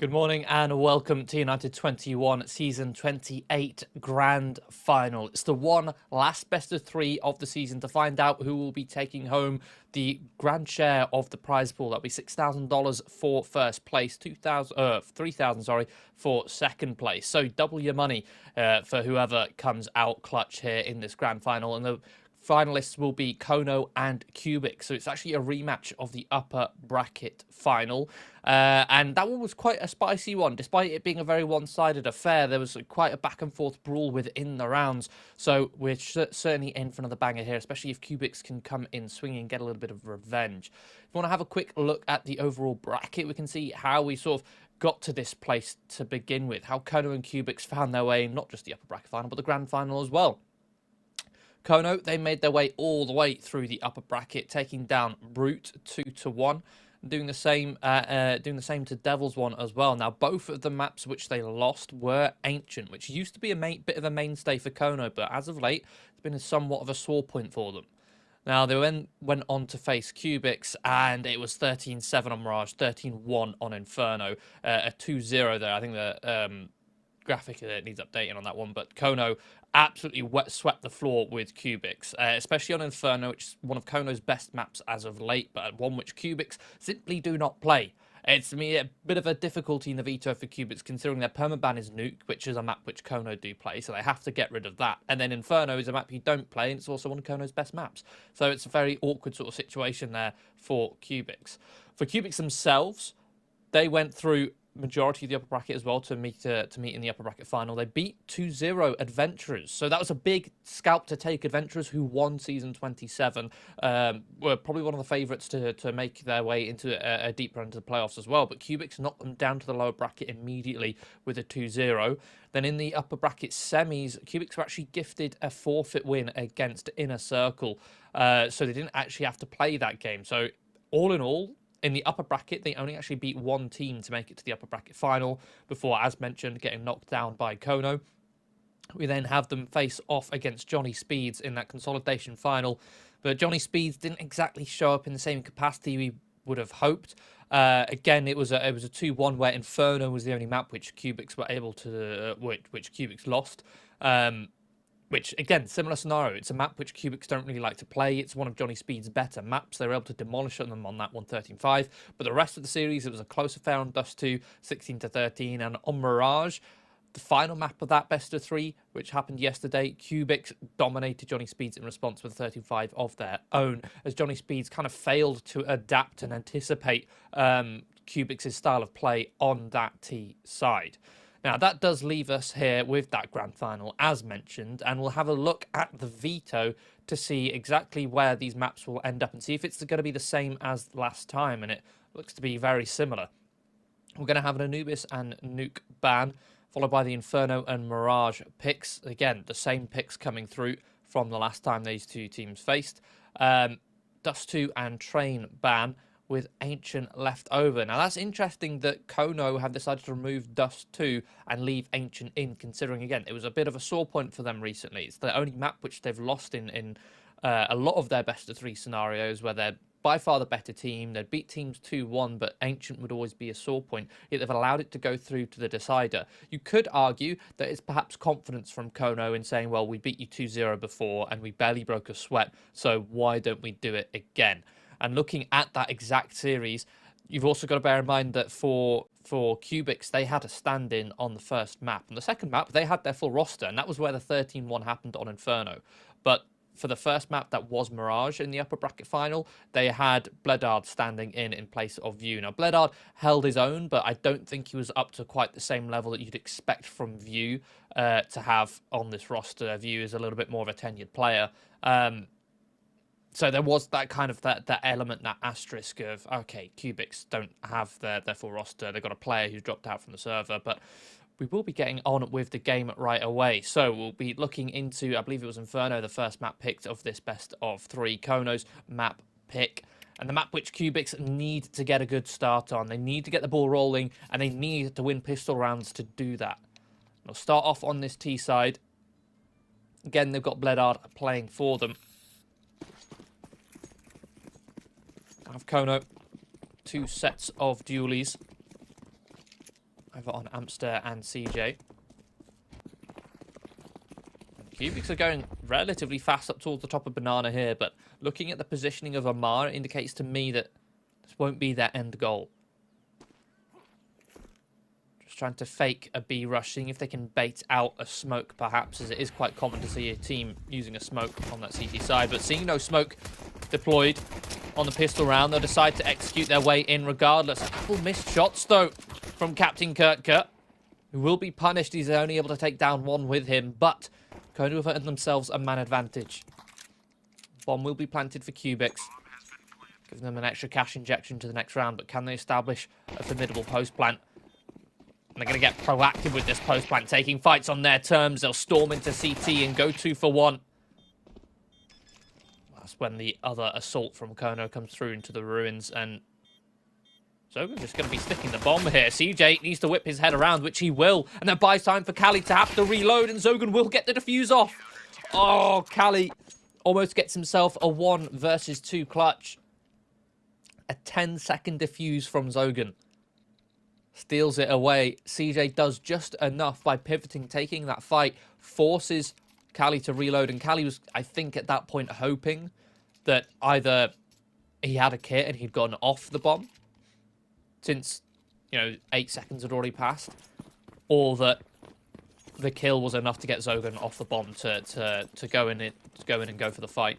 Good morning and welcome to United21 Season 28 Grand Final. It's the one last best of three of the season to find out who will be taking home the grand share of the prize pool. That'll be $6,000 for first place, $3,000 for second place. So double your money for whoever comes out clutch here in this grand final. And the finalists will be Kono and KUBIX. So it's actually a rematch of the upper bracket final. And that one was quite a spicy one. Despite it being a very one-sided affair, there was quite a back-and-forth brawl within the rounds. So we're certainly in for another banger here, especially if KUBIX can come in swinging and get a little bit of revenge. If you want to have a quick look at the overall bracket, we can see how we sort of got to this place to begin with, how Kono and KUBIX found their way in not just the upper bracket final, but the grand final as well. Kono, they made their way all the way through the upper bracket, taking down Brute 2-1, doing the same to Devil's 1 as well. Now, both of the maps which they lost were Ancient, which used to be a bit of a mainstay for Kono, but as of late, it's been somewhat of a sore point for them. Now, they then went on to face KUBIX, and it was 13-7 on Mirage, 13-1 on Inferno, a 2-0 there. I think the graphic needs updating on that one, but Kono absolutely swept the floor with KUBIX, especially on Inferno, which is one of Kono's best maps as of late, but one which KUBIX simply do not play. It's a bit of a difficulty in the veto for KUBIX, considering their permaban is Nuke, which is a map which Kono do play, so they have to get rid of that. And then Inferno is a map you don't play, and it's also one of Kono's best maps. So it's a very awkward sort of situation there for KUBIX. For KUBIX themselves, they went through majority of the upper bracket as well to meet in the upper bracket final. They beat 2-0 Adventurers, so that was a big scalp to take. Adventurers, who won season 27, were probably one of the favourites to make their way into a deep run to the playoffs as well, but KUBIX knocked them down to the lower bracket immediately with a 2-0. Then in the upper bracket semis, KUBIX were actually gifted a forfeit win against Inner Circle, so they didn't actually have to play that game. So all in all, in the upper bracket, they only actually beat one team to make it to the upper bracket final before, as mentioned, getting knocked down by Kono. We then have them face off against Johnny Speeds in that consolidation final, but Johnny Speeds didn't exactly show up in the same capacity we would have hoped. Again, it was a 2-1 where Inferno was the only map which KUBIX were able to, which KUBIX lost. Which, again, similar scenario. It's a map which KUBIX don't really like to play. It's one of Johnny Speed's better maps. They were able to demolish them on that one, 13-5. But the rest of the series, it was a close affair on Dust 2, 16-13. And on Mirage, the final map of that best of three, which happened yesterday, KUBIX dominated Johnny Speeds in response with a 13-5 of their own, as Johnny Speeds kind of failed to adapt and anticipate KUBIX's style of play on that T side. Now, that does leave us here with that grand final, as mentioned, and we'll have a look at the veto to see exactly where these maps will end up and see if it's going to be the same as last time, and it looks to be very similar. We're going to have an Anubis and Nuke ban, followed by the Inferno and Mirage picks. Again, the same picks coming through from the last time these two teams faced. Dust 2 and Train ban, with Ancient left over. Now, that's interesting that Kono have decided to remove Dust 2 and leave Ancient in, considering, again, it was a bit of a sore point for them recently. It's the only map which they've lost in a lot of their best of three scenarios, where they're by far the better team. They'd beat teams 2-1, but Ancient would always be a sore point, yet they've allowed it to go through to the decider. You could argue that it's perhaps confidence from Kono in saying, well, we beat you 2-0 before and we barely broke a sweat, so why don't we do it again? And looking at that exact series, you've also got to bear in mind that for KUBIX, they had a stand-in on the first map. On the second map, they had their full roster, and that was where the 13-1 happened on Inferno. But for the first map, that was Mirage in the upper bracket final, they had Bledard standing in place of View. Now, Bledard held his own, but I don't think he was up to quite the same level that you'd expect from View to have on this roster. View is a little bit more of a tenured player. So there was that kind of that element, that asterisk of, okay, KUBIX don't have their full roster. They've got a player who's dropped out from the server, but we will be getting on with the game right away. So we'll be looking into, I believe it was Inferno, the first map picked of this best of three, Kono's map pick. And the map which KUBIX need to get a good start on. They need to get the ball rolling, and they need to win pistol rounds to do that. We'll start off on this T side. Again, they've got Bledard playing for them. Have Kono, two sets of dualies. over on Amster and CJ. KUBIX are going relatively fast up towards the top of Banana here, but looking at the positioning of Amar, it indicates to me that this won't be their end goal. Just trying to fake a B rush, seeing if they can bait out a smoke, perhaps, as it is quite common to see a team using a smoke on that CT side. But seeing no smoke deployed on the pistol round, they'll decide to execute their way in regardless. A couple missed shots, though, from Captain Kurtka, who will be punished. He's only able to take down one with him, but Kono have earned themselves a man advantage. Bomb will be planted for KUBIX, giving them an extra cash injection to the next round, but can they establish a formidable post plant? And they're going to get proactive with this post plant, taking fights on their terms. They'll storm into CT and go 2 for 1. That's when the other assault from Kono comes through into the ruins, and Zogan's just going to be sticking the bomb here. CJ needs to whip his head around, which he will, and then buys time for Kali to have to reload, and Zogan will get the defuse off. Oh, Kali almost gets himself a 1 versus 2 clutch. A 10-second defuse from Zogan. Steals it away. CJ does just enough by pivoting, taking that fight, forces Kali to reload, and Kali was, I think, at that point hoping that either he had a kit and he'd gone off the bomb, since, 8 seconds had already passed, or that the kill was enough to get Zogan off the bomb to go in and go for the fight.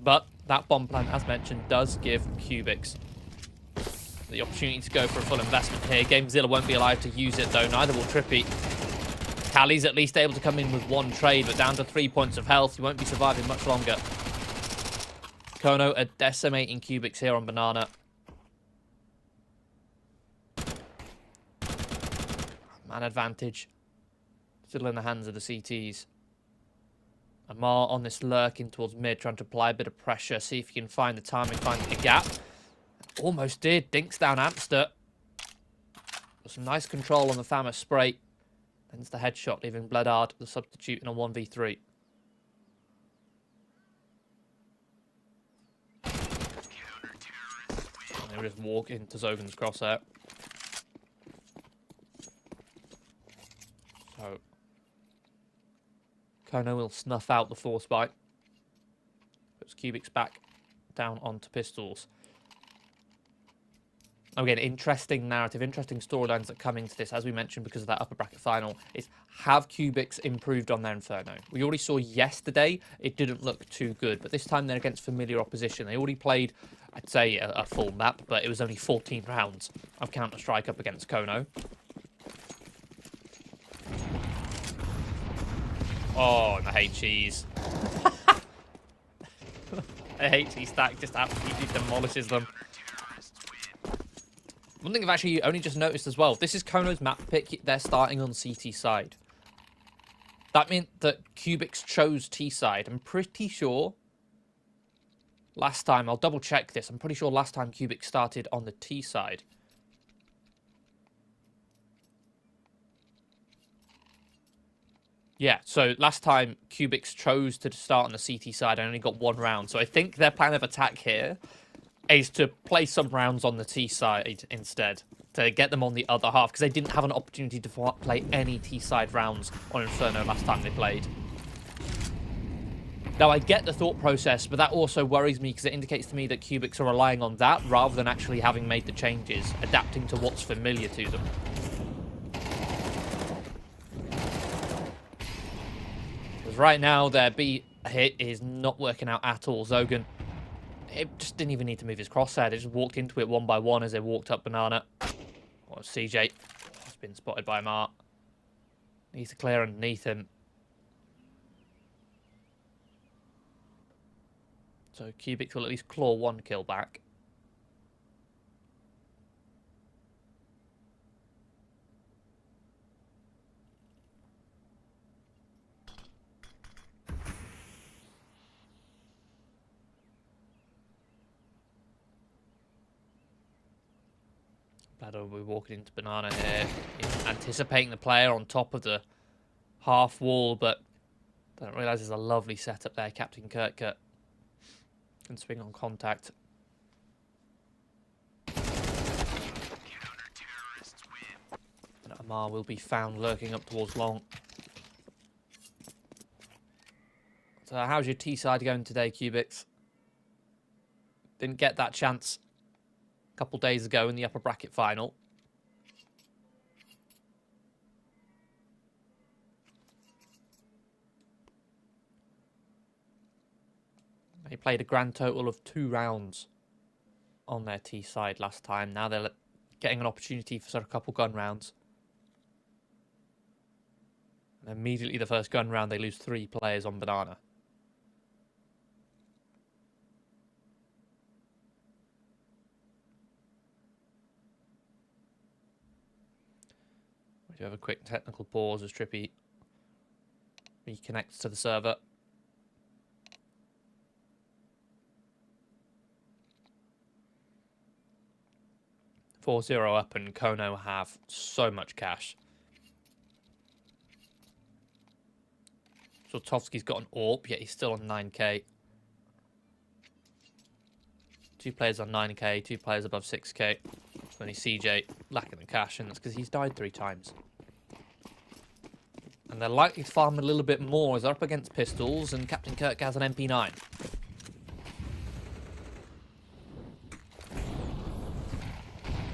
But that bomb plant, as mentioned, does give KUBIX the opportunity to go for a full investment here. GameZilla won't be alive to use it, though. Neither will Trippy. Kali's at least able to come in with 1 trade, but down to 3 points of health. He won't be surviving much longer. Kono are decimating KUBIX here on Banana. Man advantage. Still in the hands of the CTs. Amar on this lurk in towards mid, trying to apply a bit of pressure, see if he can find the timing, find the gap. Almost did. Dinks down Amster. Got some nice control on the Famous spray. Ends the headshot, leaving Bledard the substitute in a 1v3. They just walk into Zogan's crosshair. So Kono will snuff out the force bite. Puts KUBIX back down onto pistols. Again, interesting narrative, interesting storylines that come into this, as we mentioned, because of that upper bracket final, is have KUBIX improved on their Inferno? We already saw yesterday it didn't look too good, but this time they're against familiar opposition. They already played, I'd say, a full map, but it was only 14 rounds of Counter-Strike up against Kono. Oh, and the HEs. The HE stack just absolutely demolishes them. One thing I've actually only just noticed as well, this is Kono's map pick. They're starting on CT side. That meant that KUBIX chose T side. I'm pretty sure last time, I'll double check this, I'm pretty sure last time KUBIX started on the T side. Yeah, so last time KUBIX chose to start on the CT side and only got 1 round. So I think their plan of attack here is to play some rounds on the T side instead, to get them on the other half, because they didn't have an opportunity to play any T side rounds on Inferno last time they played. Now, I get the thought process, but that also worries me because it indicates to me that KUBIX are relying on that rather than actually having made the changes, adapting to what's familiar to them. Because right now, their B hit is not working out at all. Zogan, it just didn't even need to move his crosshair. They just walked into it 1 by 1 as they walked up Banana. Oh, CJ has been spotted by Mart. Needs to clear underneath him. So KUBIX will at least claw 1 kill back. Bladder will be walking into Banana here. He's anticipating the player on top of the half wall, but don't realise there's a lovely setup there. Captain Kurtka can swing on contact. Mar will be found lurking up towards long. So how's your T side going today, KUBIX? Didn't get that chance a couple days ago in the upper bracket final. They played a grand total of 2 rounds on their T side last time. Now they're getting an opportunity for sort of a couple gun rounds. And immediately the first gun round, they lose 3 players on banana. We do have a quick technical pause as Trippy reconnects to the server. 4-0 up, and Kono have so much cash. Zlotowski's got an AWP, yet he's still on 9k. 2 players on 9k, 2 players above 6k. Only CJ lacking the cash, and that's because he's died 3 times. And they're likely to farm a little bit more as they're up against pistols, and Captain Kirk has an MP9.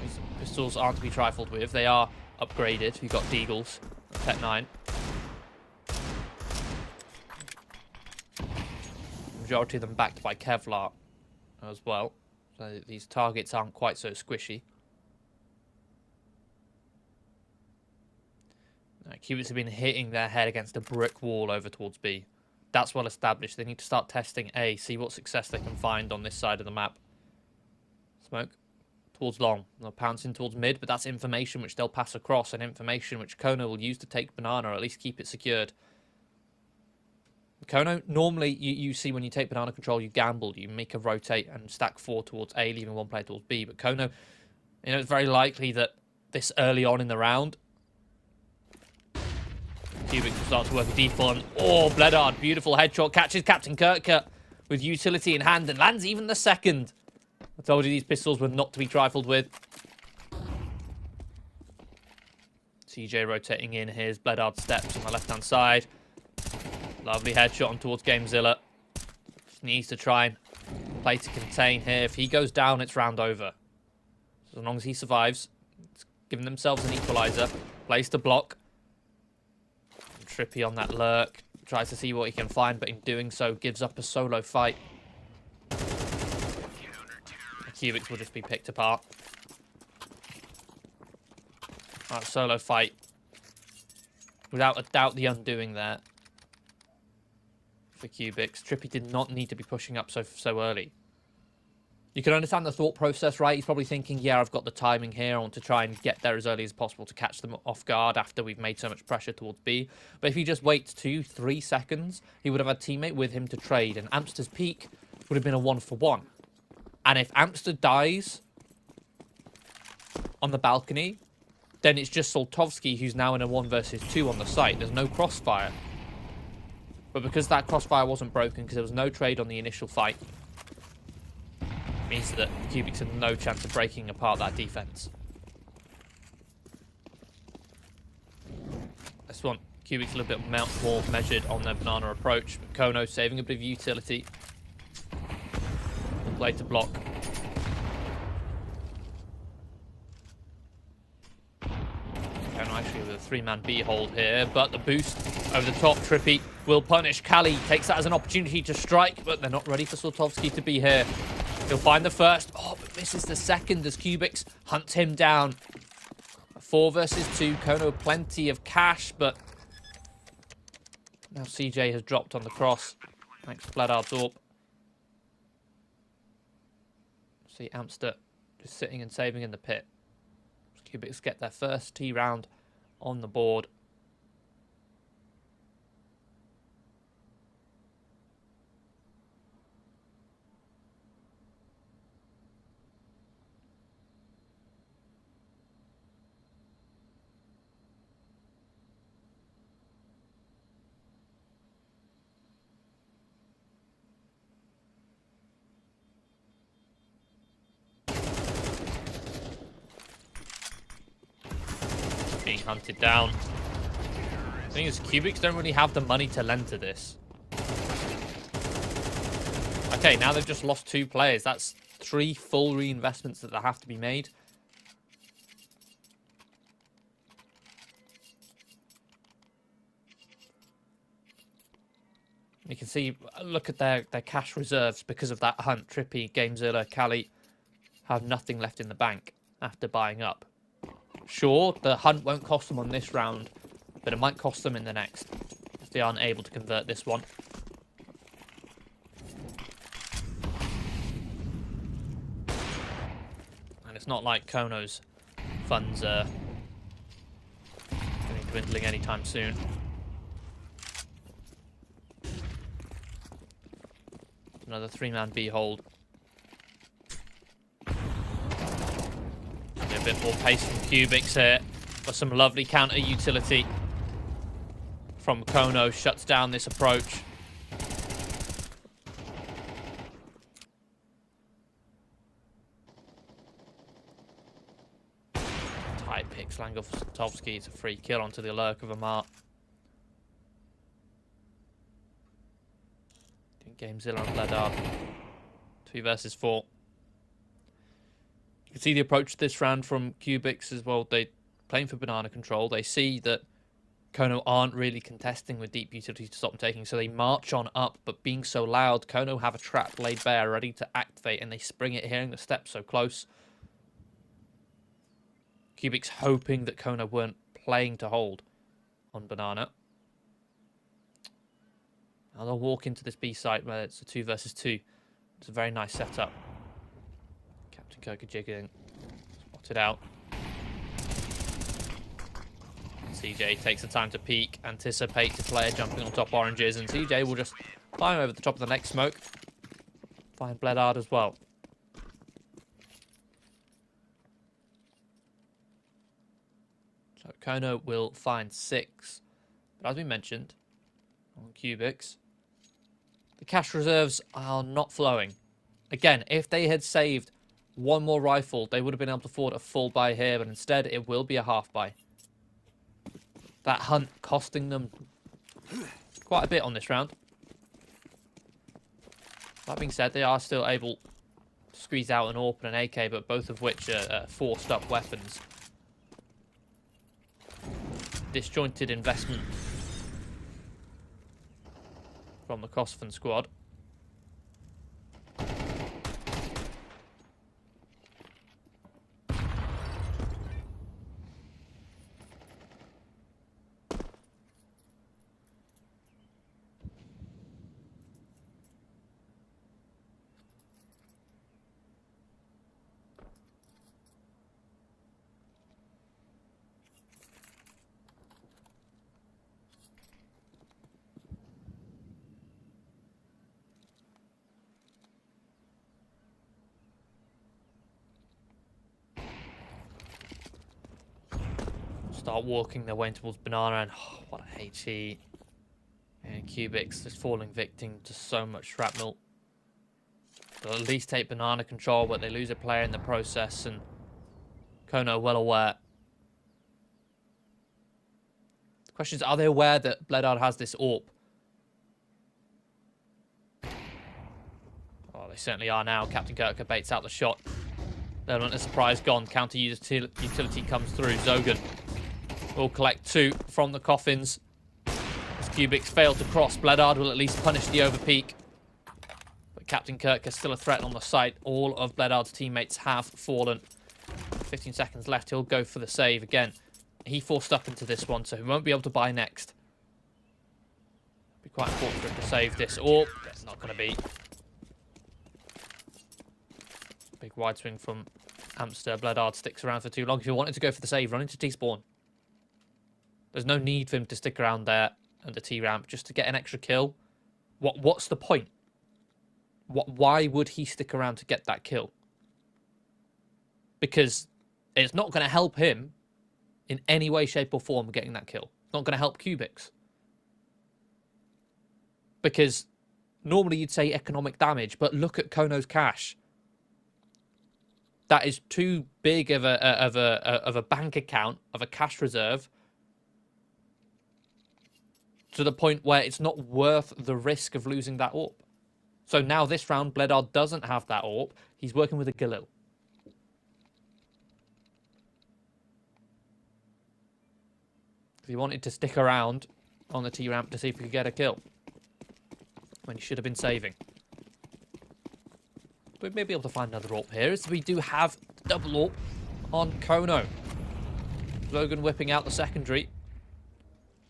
These pistols aren't to be trifled with. They are upgraded. You've got Deagles, Pet 9. Majority of them backed by Kevlar as well. So these targets aren't quite so squishy. KUBIX have been hitting their head against a brick wall over towards B. That's well established. They need to start testing A, see what success they can find on this side of the map. Smoke towards long. They'll pounce in towards mid, but that's information which they'll pass across, and information which Kono will use to take banana, or at least keep it secured. Kono, normally you see when you take banana control, you gamble, you make a rotate and stack 4 towards A, leaving 1 player towards B. But Kono, you know, it's very likely that this early on in the round, KUBIX will start to work a default. Oh, Bledard, beautiful headshot, catches Captain Kirka with utility in hand and lands even the second. I told you these pistols were not to be trifled with. CJ rotating in. Here's Bledard steps on the left-hand side. Lovely headshot on towards Gamezilla. Just needs to try and play to contain here. If he goes down, it's round over. So as long as he survives, it's giving themselves an equalizer. Plays to block. And Trippy on that lurk. Tries to see what he can find, but in doing so, gives up a solo fight. KUBIX will just be picked apart. Right, solo fight. Without a doubt, the undoing there for KUBIX. Trippy did not need to be pushing up so early. You can understand the thought process, right? He's probably thinking, yeah, I've got the timing here. I want to try and get there as early as possible to catch them off guard after we've made so much pressure towards B. But if he just waits 2-3 seconds, he would have had a teammate with him to trade, and Amster's peak would have been a 1-for-1. And if Amster dies on the balcony, then it's just Zlotowski who's now in a 1 versus 2 on the site. There's no crossfire. But because that crossfire wasn't broken, because there was no trade on the initial fight, it means that KUBIX had no chance of breaking apart that defense. This one, KUBIX a little bit more measured on their banana approach, but Kono saving a bit of utility. Play to block. Kono actually with a 3-man B hold here, but the boost over the top, Trippy will punish. Kali takes that as an opportunity to strike, but they're not ready for Zlotowski to be here. He'll find the first. Oh, but misses the second as KUBIX hunts him down. 4 versus 2. Kono plenty of cash, but now CJ has dropped on the cross. Thanks to Bledard's AWP. See Amster just sitting and saving in the pit. KUBIX get their first T round on the board. being hunted down. The thing is, KUBIX don't really have the money to lend to this. Okay, now they've just lost 2 players. That's 3 full reinvestments that have to be made. You can see, look at their cash reserves because of that hunt. Trippy, Gamezilla, Cali have nothing left in the bank after buying up. Sure, the hunt won't cost them on this round, but it might cost them in the next if they aren't able to convert this one. And it's not like Kono's funds are going to be dwindling anytime soon. Another 3-man B hold. A bit more pace from KUBIX here. But some lovely counter utility from Kono. Shuts down this approach. Tight picks Lango for Satovsky. It's a free kill onto the lurk of Amar. Gamezilla and Bledard. 2 versus 4. You can see the approach to this round from KUBIX as well. They're playing for banana control. They see that Kono aren't really contesting with deep utility to stop them taking, so they march on up, but being so loud, Kono have a trap laid bare, ready to activate, and they spring it, hearing the steps so close. KUBIX hoping that Kono weren't playing to hold on banana. Now they'll walk into this B site where it's a 2 versus 2. It's a very nice setup. Captain Kirk jigging. Spotted out. CJ takes the time to peek, anticipate the player jumping on top oranges, and CJ will just climb over the top of the next smoke. Find Bledard as well. So Kono will find 6. But as we mentioned, on KUBIX, the cash reserves are not flowing. Again, if they had saved 1 more rifle, they would have been able to afford a full buy here, but instead it will be a half buy. That hunt costing them quite a bit on this round. That being said, they are still able to squeeze out an AWP and an AK, but both of which are forced up weapons. Disjointed investment from the Kosovan squad. Start walking their way towards banana, and oh, what a HE. And KUBIX is falling victim to so much shrapnel. They'll at least take banana control, but they lose a player in the process, and Kono well aware. The question is, are they aware that Bledard has this AWP? Oh, they certainly are now. Captain Kirk baits out the shot. Element of surprise gone. Counter utility comes through. Zogan will collect 2 from the coffins. As KUBIX failed to cross, Bledard will at least punish the overpeak. But Captain Kirk is still a threat on the site. All of Bledard's teammates have fallen. 15 seconds left. He'll go for the save again. He forced up into this one, so he won't be able to buy next. Be quite important for him to save this. Or it's not going to be. Big wide swing from Amster. Bledard sticks around for too long. If he wanted to go for the save, run into T-spawn. There's no need for him to stick around there at the T-ramp just to get an extra kill. What's the point? Why would he stick around to get that kill? Because it's not going to help him in any way, shape or form getting that kill. It's not going to help KUBIX. Because normally you'd say economic damage, but look at Kono's cash. that is too big of a bank account, of a cash reserve, to the point where it's not worth the risk of losing that AWP. So now this round, Bledard doesn't have that AWP. He's working with a Galil. He wanted to stick around on the T-ramp to see if he could get a kill, when he should have been saving. We may be able to find another AWP here, as we do have double AWP on Kono. Logan whipping out the secondary.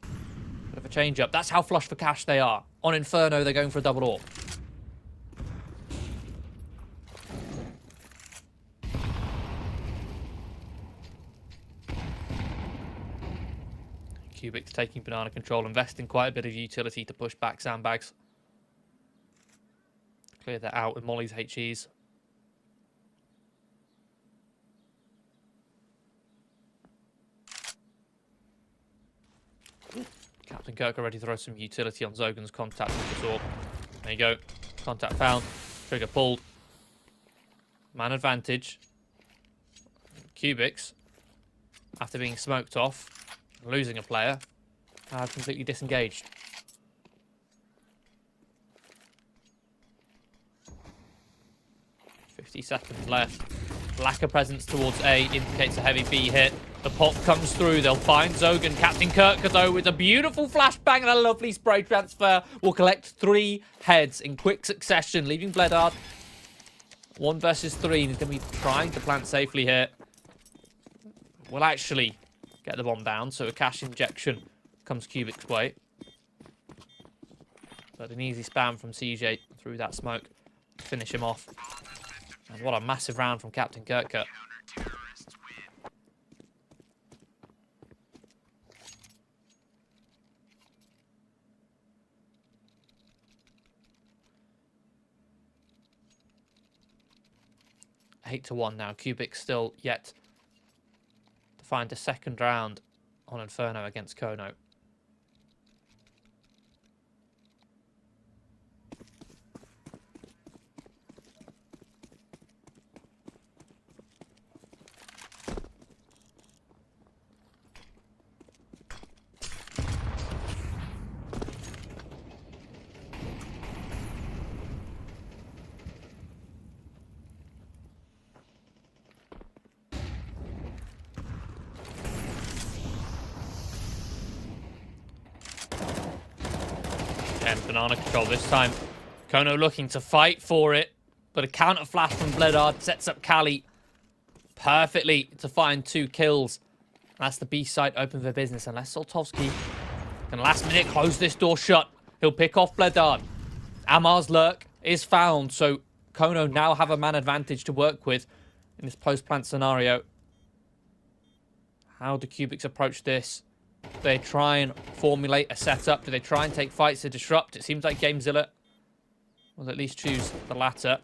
Bit of a change-up. That's how flush for cash they are. On Inferno, they're going for a double AWP. KUBIX taking banana control, investing quite a bit of utility to push back sandbags. Clear that out with Molly's HEs. Captain Kirk already throws some utility on Zogan's contact with the sword. There you go. Contact found. Trigger pulled. Man advantage. KUBIX, after being smoked off, losing a player, have completely disengaged. Seconds left. Lack of presence towards A indicates a heavy B hit. The pop comes through. They'll find Zogan. Captain Kirk, though, with a beautiful flashbang and a lovely spray transfer, will collect 3 heads in quick succession, leaving Bledard 1 versus 3. And he's going to be trying to plant safely here. Will actually get the bomb down, so a cash injection comes KUBIX's way. But an easy spam from CJ through that smoke to finish him off. And what a massive round from Captain Kirk. 8-1 now. KUBIX still yet to find a second round on Inferno against Kono. And banana control this time. Kono looking to fight for it, but a counter flash from Bledard sets up Kali perfectly to find 2 kills. That's the B site open for business, unless Soltovsky can last minute close this door shut. He'll pick off Bledard. Amar's lurk is found, so Kono now have a man advantage to work with in this post-plant scenario. How do KUBIX approach this? Do they try and formulate a setup? Do they try and take fights to disrupt? It seems like GameZilla will at least choose the latter.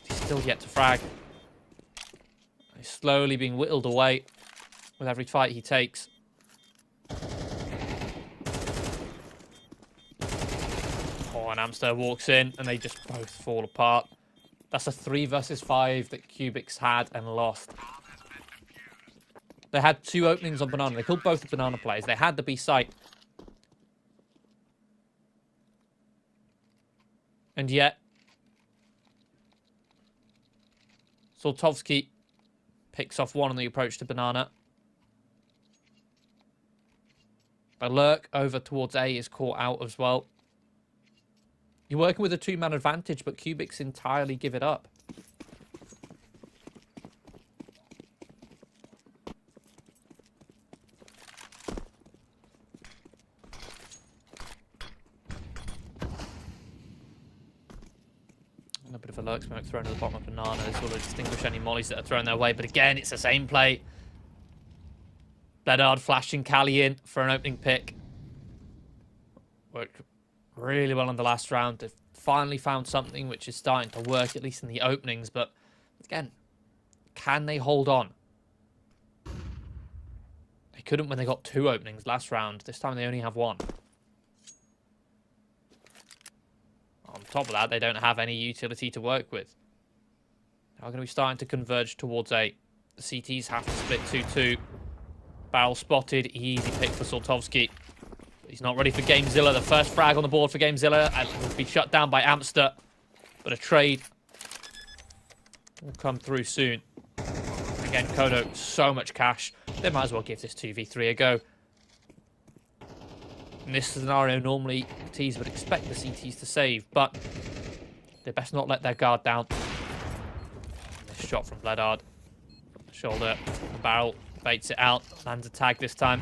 He's still yet to frag. He's slowly being whittled away with every fight he takes. Oh, and Amster walks in and they just both fall apart. That's a 3 versus 5 that KUBIX had and lost. They had 2 openings on Banana. They killed both the Banana players. They had the B site. And yet, Soltovsky picks off 1 on the approach to Banana. A lurk over towards A is caught out as well. You're working with a 2-man advantage, but KUBIX entirely give it up. A bit of a lurk smoke thrown to the bottom of Banana. This will extinguish any mollies that are thrown their way. But again, it's the same play. Bledard flashing Kali in for an opening pick. Worked really well in the last round. They've finally found something which is starting to work, at least in the openings. But again, can they hold on? They couldn't when they got 2 openings last round. This time they only have 1. On top of that, they don't have any utility to work with. Are going to be starting to converge towards A. The CTs have to split 2-2. Barrel spotted. Easy pick for Soltovsky. He's not ready for Gamezilla. The first frag on the board for Gamezilla and will be shut down by Amster. But a trade will come through soon. Again, Kodo, so much cash. They might as well give this 2v3 a go. In this scenario, normally Ts would expect the CTs to save, but they best not let their guard down. This shot from Bledard. Shoulder, the barrel, baits it out, lands a tag this time.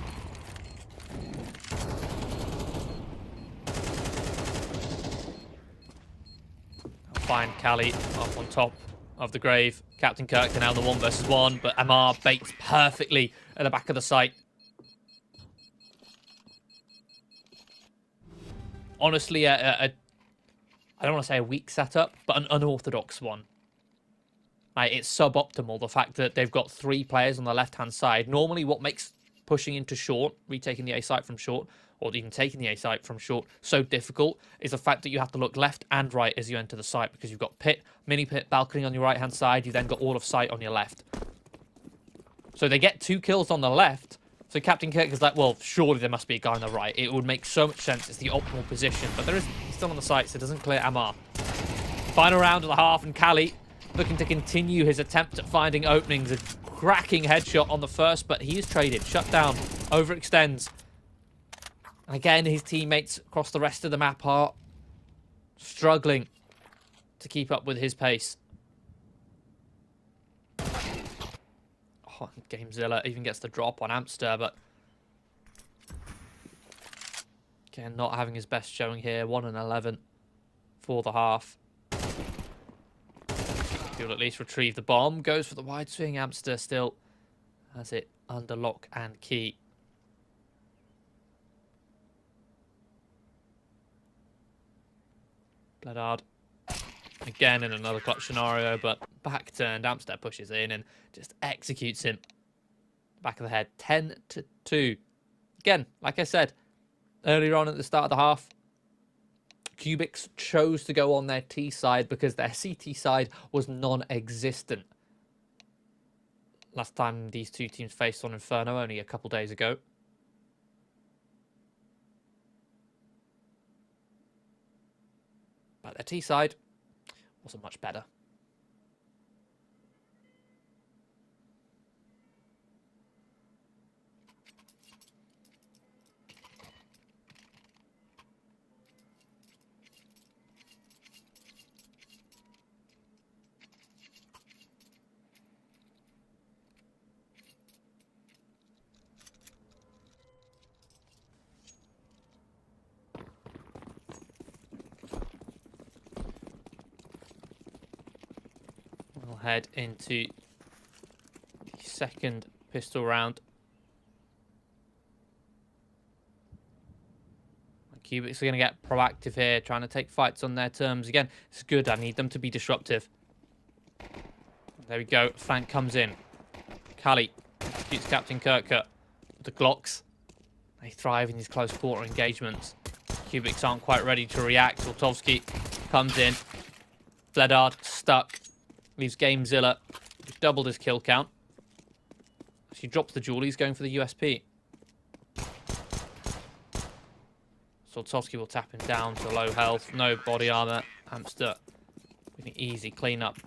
I'll find Kali up on top of the grave. Captain Kirk can now the 1 versus 1, but Amar baits perfectly at the back of the site. Honestly, I don't want to say a weak setup, but an unorthodox one. It's suboptimal, the fact that they've got 3 players on the left-hand side. Normally, what makes pushing into short, retaking the A site from short, or even taking the A site from short, so difficult is the fact that you have to look left and right as you enter the site, because you've got pit, mini pit, balcony on your right-hand side. You've then got all of site on your left. So they get 2 kills on the left. So Captain Kirk is like, well, surely there must be a guy on the right. It would make so much sense. It's the optimal position. But there is, he's still on the site, so it doesn't clear Amar. Final round of the half, and Kali looking to continue his attempt at finding openings. A cracking headshot on the first, but he is traded. Shut down. Overextends. And again, his teammates across the rest of the map are struggling to keep up with his pace. Oh, Gamezilla even gets the drop on Amster, but again, not having his best showing here. 1-11 for the half. He'll at least retrieve the bomb. Goes for the wide swing. Amster still has it under lock and key. Bledard again in another clutch scenario, but back turned. Amster pushes in and just executes him. Back of the head. 10-2. Again, like I said earlier on at the start of the half, KUBIX chose to go on their T side because their CT side was non-existent. Last time these two teams faced on Inferno, only a couple days ago. But their T side wasn't much better. We'll head into the second pistol round. KUBIX are going to get proactive here, trying to take fights on their terms. Again, it's good. I need them to be disruptive. There we go. Flank comes in. Kali executes Captain Kirker. The Glocks, they thrive in these close quarter engagements. KUBIX aren't quite ready to react. Soltovsky comes in. Bledard stuck. Leaves Gamezilla. Doubled his kill count. She drops the jewel. He's going for the USP. Soltovsky will tap him down to low health. No body armor. Amster with an easy cleanup.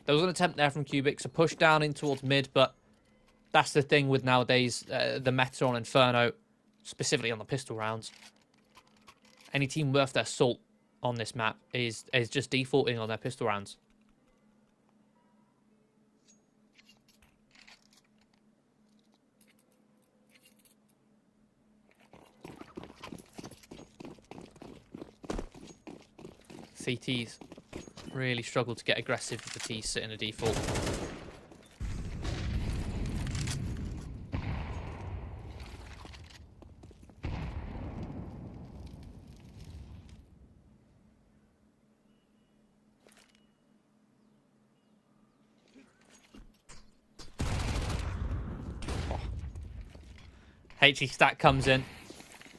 There was an attempt there from KUBIX to push down in towards mid, but that's the thing with nowadays the meta on Inferno, specifically on the pistol rounds. Any team worth their salt on this map is just defaulting on their pistol rounds. CTs really struggle to get aggressive if the T's sit in a default. HE stack comes in.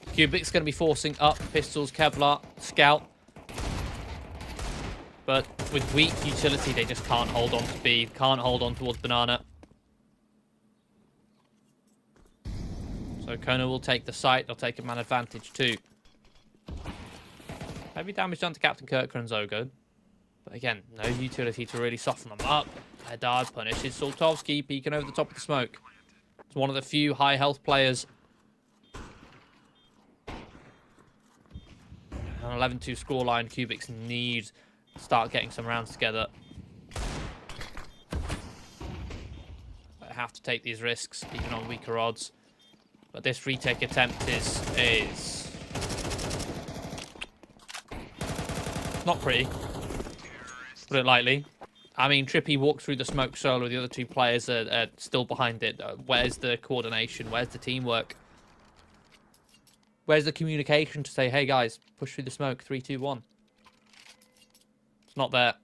KUBIX going to be forcing up pistols, Kevlar, Scout. But with weak utility, they just can't hold on to B, can't hold on towards Banana. So Kona will take the site. They'll take a man advantage too. Heavy damage done to Captain Kirker and Zogo. But again, no utility to really soften them up. Hedard punishes Saltovsky, peeking over the top of the smoke. It's one of the few high health players. An 11-2 scoreline. KUBIX need to start getting some rounds together. They have to take these risks, even on weaker odds. But this retake attempt is not pretty. Put it lightly. I mean, Trippy walked through the smoke solo. The other two players are still behind it. Where's the coordination? Where's the teamwork? Where's the communication to say, hey guys, push through the smoke, 3, 2, 1? It's not there.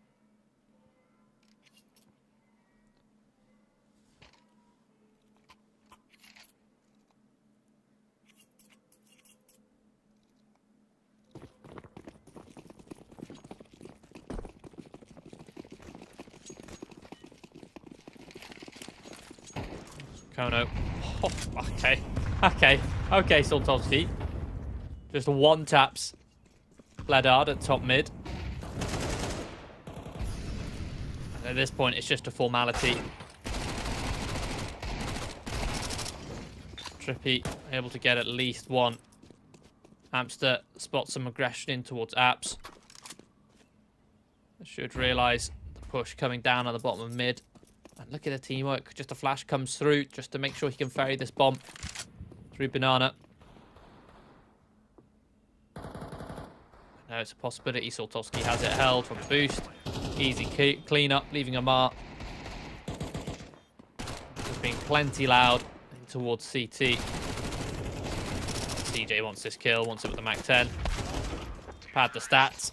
Kono. Oh, okay. Okay, Saltovsky. Just one taps Ledard at top mid. And at this point, it's just a formality. Trippy able to get at least one. Amster spots some aggression in towards Apps. Should realise the push coming down at the bottom of mid. And look at the teamwork. Just a flash comes through just to make sure he can ferry this bomb through Banana. Now it's a possibility. Saltovsky has it held from a boost. Easy clean up, leaving a mark. Just being plenty loud in towards CT. CJ wants this kill, wants it with the Mac-10. Pad the stats.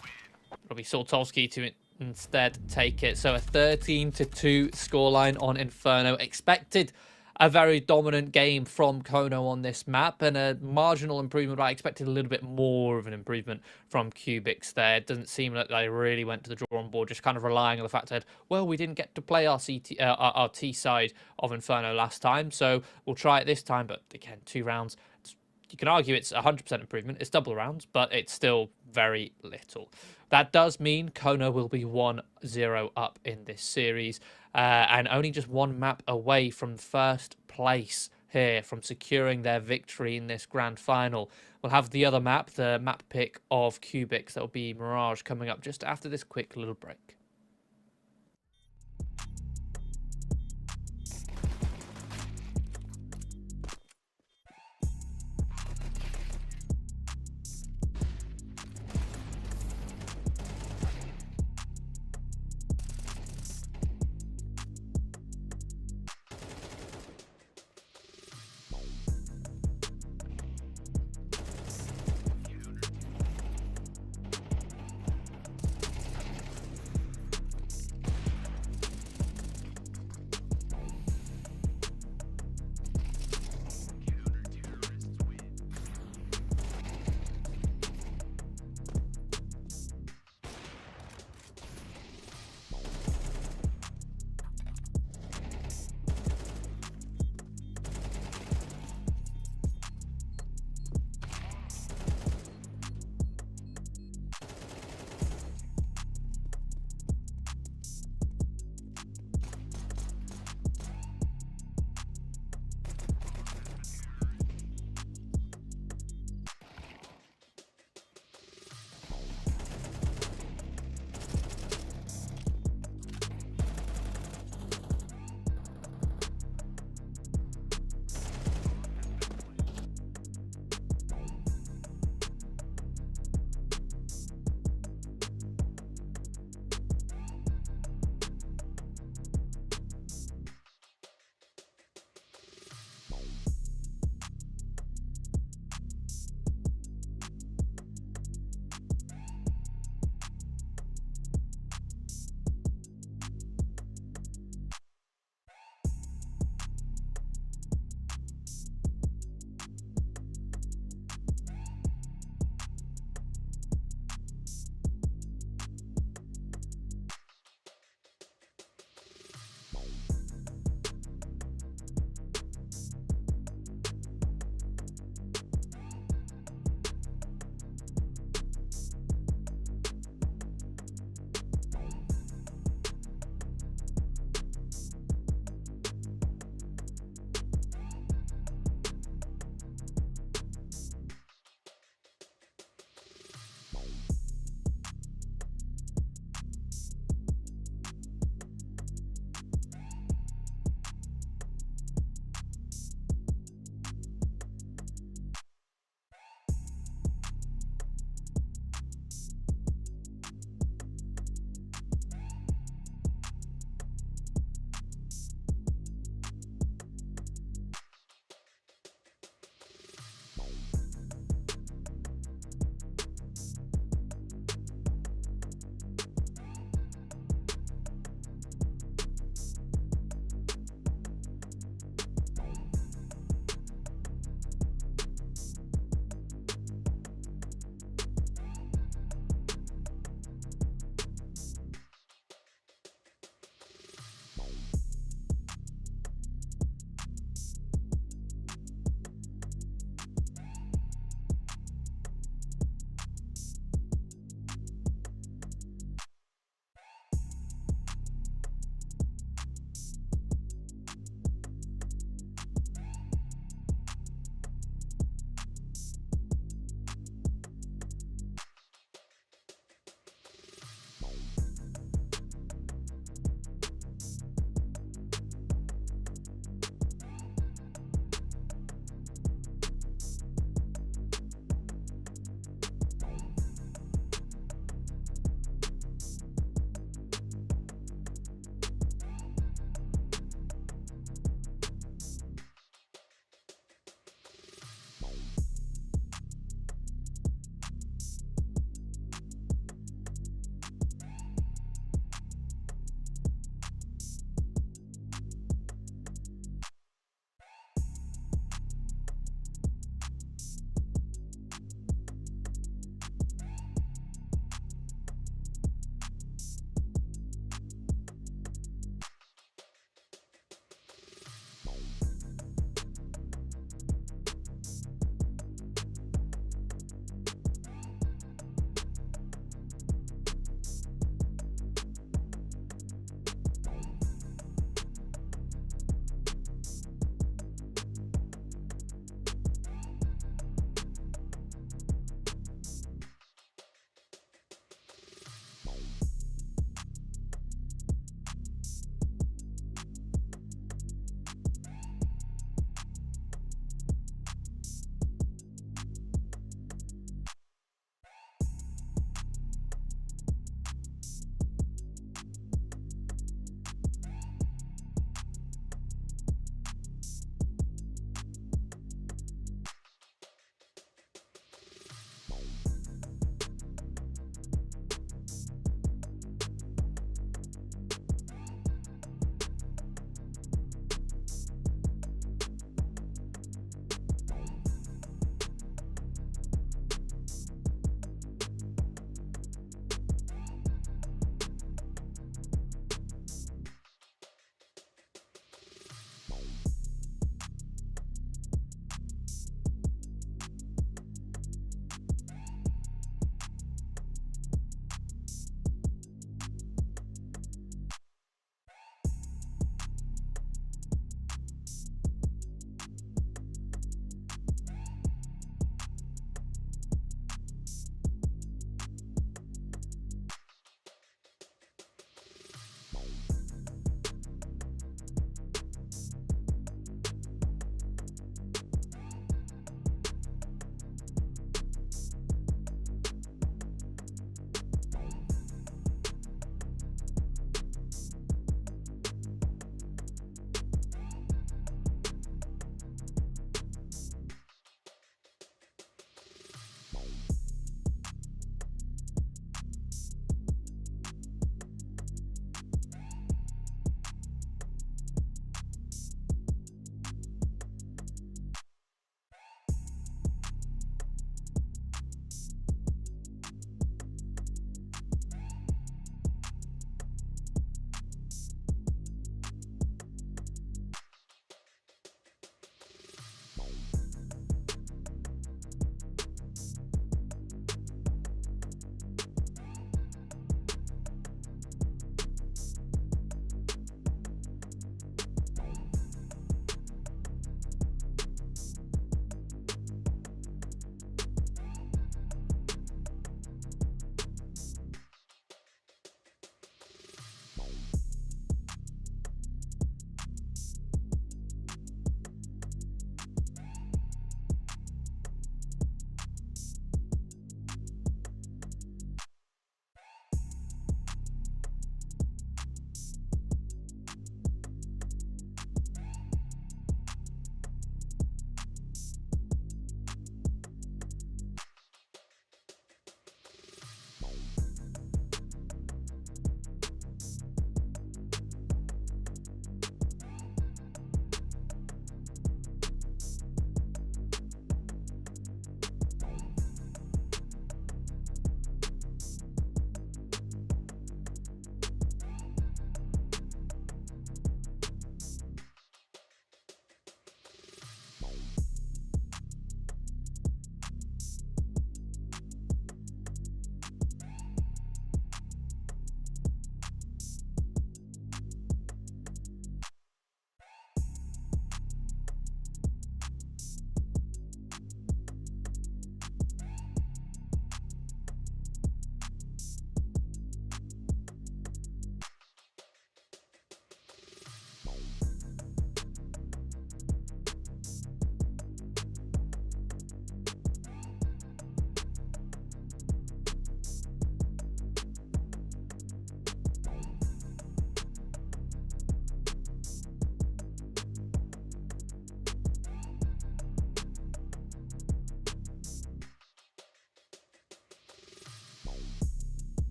It'll be Saltovsky to instead take it. So a 13-2 scoreline on Inferno. Expected a very dominant game from Kono on this map and a marginal improvement, but I expected a little bit more of an improvement from KUBIX there. It doesn't seem like they really went to the drawing board, just kind of relying on the fact that, well, we didn't get to play our T side of Inferno last time, so we'll try it this time. But again, 2 rounds. You can argue it's 100% improvement. It's double rounds, but it's still very little. That does mean Kono will be 1-0 up in this series and only just 1 map away from first place here, from securing their victory in this grand final. We'll have the other map, the map pick of KUBIX. That will be Mirage, coming up just after this quick little break.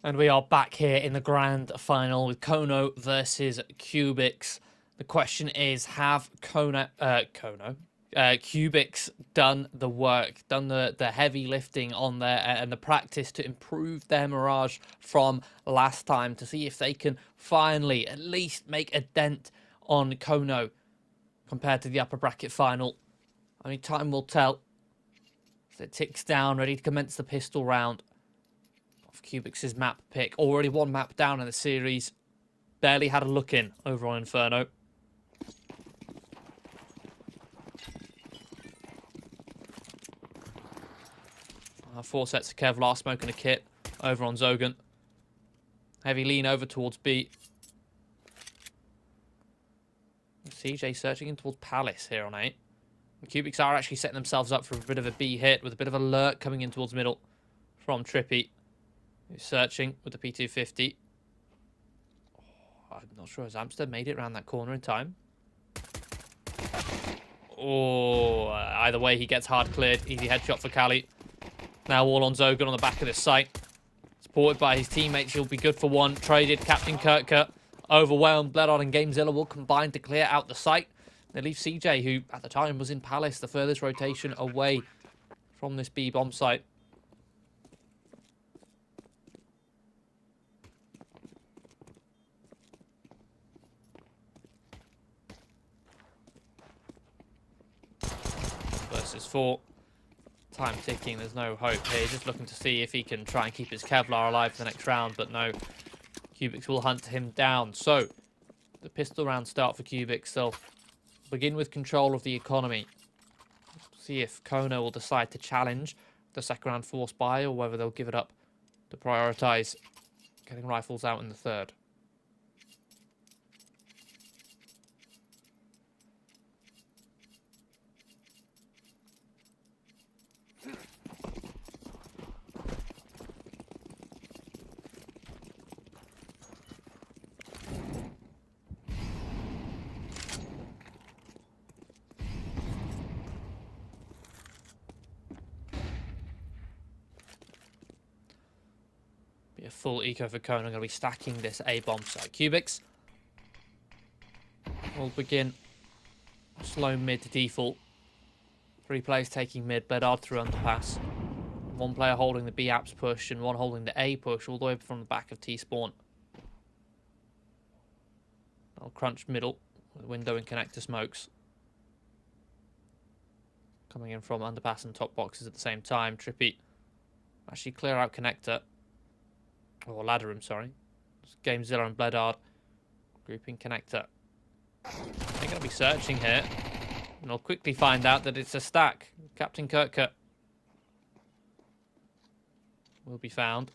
And we are back here in the grand final with Kono versus KUBIX. The question is, have KUBIX done the work, done the heavy lifting on there and the practice to improve their Mirage from last time, to see if they can finally at least make a dent on Kono compared to the upper bracket final? Only time will tell. As it ticks down, ready to commence the pistol round. KUBIX's map pick. Already one map down in the series. Barely had a look in over on Inferno. Four sets of Kevlar, smoking a kit over on Zogan. Heavy lean over towards B. CJ searching in towards Palace here on A. And KUBIX are actually setting themselves up for a bit of a B hit with a bit of alert coming in towards middle from Trippy. Who's searching with the P250. Oh, I'm not sure as Amsterdam made it around that corner in time. Oh, either way, he gets hard cleared. Easy headshot for Kali. Now all on Zogan on the back of this site. Supported by his teammates, he'll be good for one. Traded, Captain Kirka. Overwhelmed, Bloodon and Gamezilla will combine to clear out the site. They leave CJ, who at the time was in Palace, the furthest rotation away from this B bomb site. Versus 4. Time ticking, there's no hope here. Just looking to see if he can try and keep his Kevlar alive for the next round, but no. KUBIX will hunt him down. So, the pistol round start for KUBIX. They'll begin with control of the economy. See if Kono will decide to challenge the second round force buy, or whether they'll give it up to prioritise getting rifles out in the third. A full eco for Kono. I'm going to be stacking this A bomb site. KUBIX will begin slow mid to default. 3 players taking mid, Bedard through underpass. 1 player holding the B apps push and 1 holding the A push all the way from the back of T spawn. I'll crunch middle with window and connector smokes. Coming in from underpass and top boxes at the same time. Trippy actually clear out connector. Or ladder room, sorry. Gamezilla and Bledard. Grouping connector. They're going to be searching here. And they'll quickly find out that it's a stack. Captain Kirka will be found.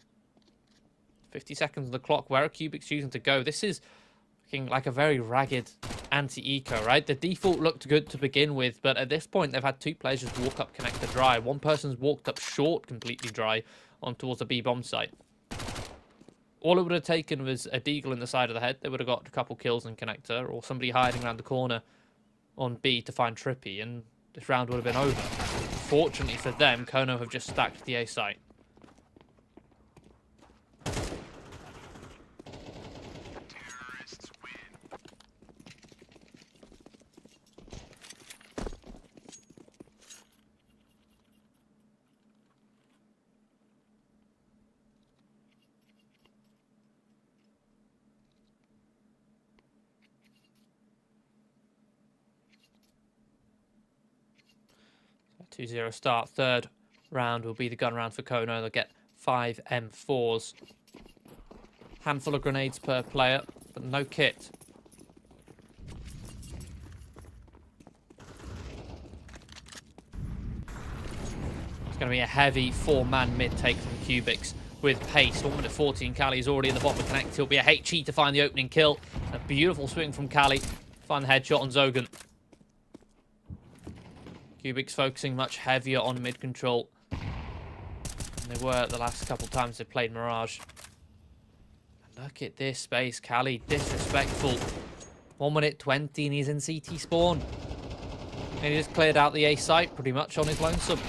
50 seconds on the clock. Where are KUBIX choosing to go? This is looking like a very ragged anti-eco, right? The default looked good to begin with, but at this point they've had 2 players just walk up connector dry. 1 person's walked up short completely dry on towards the B bomb site. All it would have taken was a deagle in the side of the head. They would have got a couple kills in connector, or somebody hiding around the corner on B to find Trippy, and this round would have been over. Fortunately for them, Kono have just stacked the A site. So 2-0 start. Third round will be the gun round for Kono. They'll get 5 M4s. Handful of grenades per player, but no kit. It's going to be a heavy 4-man mid take from KUBIX with pace. 1 minute 14. Kali is already in the bottom of connect. He'll be a HE to find the opening kill. A beautiful swing from Kali. Find the headshot on Zogan. KUBIX focusing much heavier on mid control than they were the last couple of times they played Mirage. And look at this space. Kali, disrespectful. 1 minute 20 and he's in CT spawn. And he just cleared out the A site pretty much on his lonesome.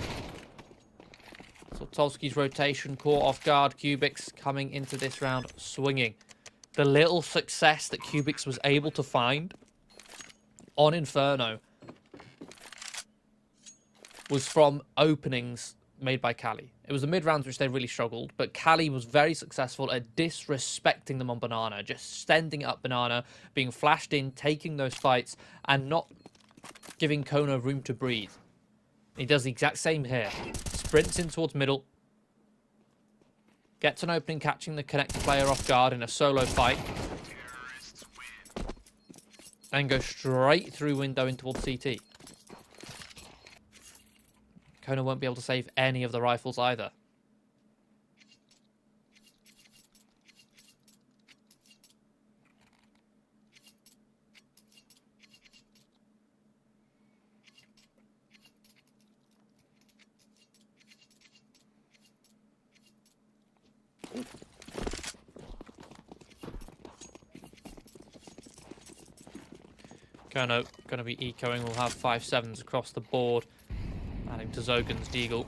So Soltovski's rotation caught off guard. KUBIX coming into this round swinging. The little success that KUBIX was able to find on Inferno was from openings made by Kali. It was the mid-rounds which they really struggled, but Kali was very successful at disrespecting them on Banana, just standing up Banana, being flashed in, taking those fights, and not giving Kono room to breathe. He does the exact same here. Sprints in towards middle, gets an opening, catching the connector player off guard in a solo fight, and goes straight through window in towards CT. Kono won't be able to save any of the rifles either. Kono going to be ecoing. We'll have 5-7s across the board, adding to Zogan's Deagle.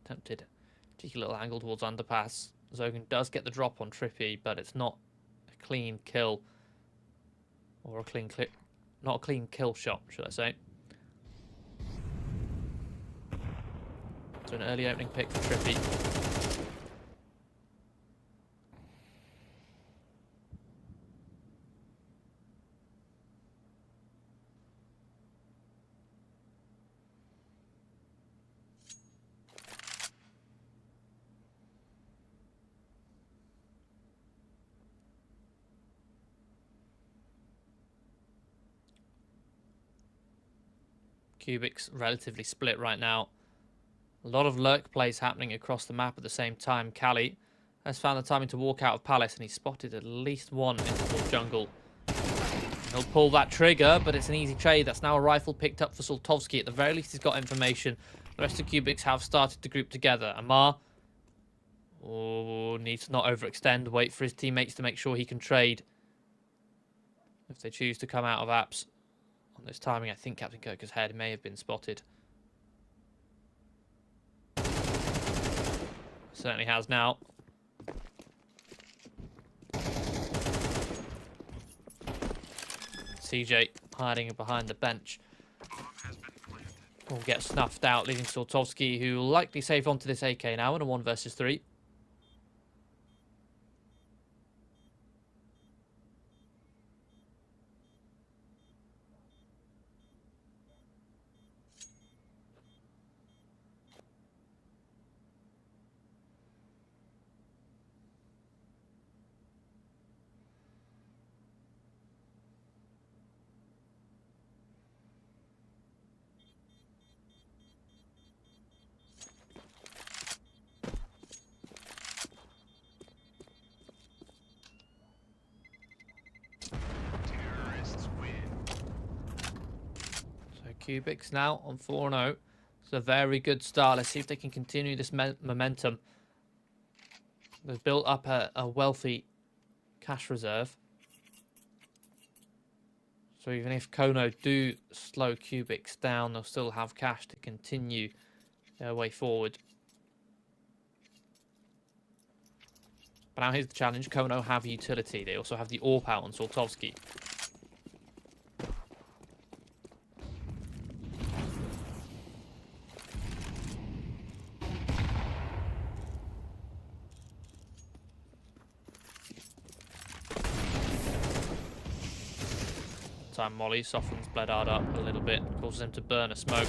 Tempted. Cheeky little angle towards underpass. Zogan does get the drop on Trippy, but it's not a clean kill. Or a clean clip. Not a clean kill shot, should I say. So an early opening pick for Trippy. KUBIX relatively split right now. A lot of lurk plays happening across the map at the same time. Kali has found the timing to walk out of Palace, and he's spotted at least one into the jungle. He'll pull that trigger, but it's an easy trade. That's now a rifle picked up for Soltovski. At the very least, he's got information. The rest of KUBIX have started to group together. Amar needs to not overextend. Wait for his teammates to make sure he can trade if they choose to come out of apps. On this timing, I think Captain Kirker's head may have been spotted. Certainly has now. CJ hiding behind the bench will get snuffed out, leaving Soltovski, who will likely save onto this AK now in a 1 versus 3. KUBIX now on 4-0. It's a very good start. Let's see if they can continue this momentum. They've built up a wealthy cash reserve. So even if Kono do slow KUBIX down, they'll still have cash to continue their way forward. But now here's the challenge. Kono have utility. They also have the AWP out on Soltovski. Time Molly softens Bledard up a little bit, causes him to burn a smoke.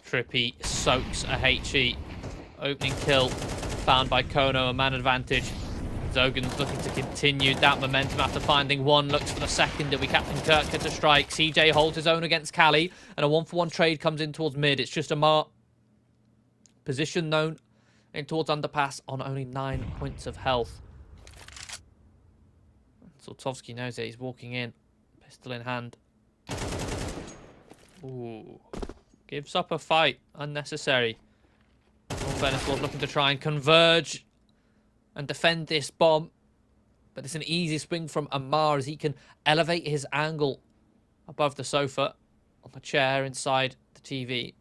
Trippy soaks a HE. Opening kill found by Kono, a man advantage. Zogan's looking to continue that momentum after finding one. Looks for the second. It'll be Captain Kirker to strike. CJ holds his own against Kali, and a 1-for-1 trade comes in towards mid. It's just Amar. Position known in towards underpass on only 9 points of health. Soltovski knows that he's walking in. Pistol in hand. Ooh. Gives up a fight. Unnecessary. Fairness was looking to try and converge and defend this bomb. But it's an easy swing from Amar as he can elevate his angle above the sofa, on the chair inside the TV.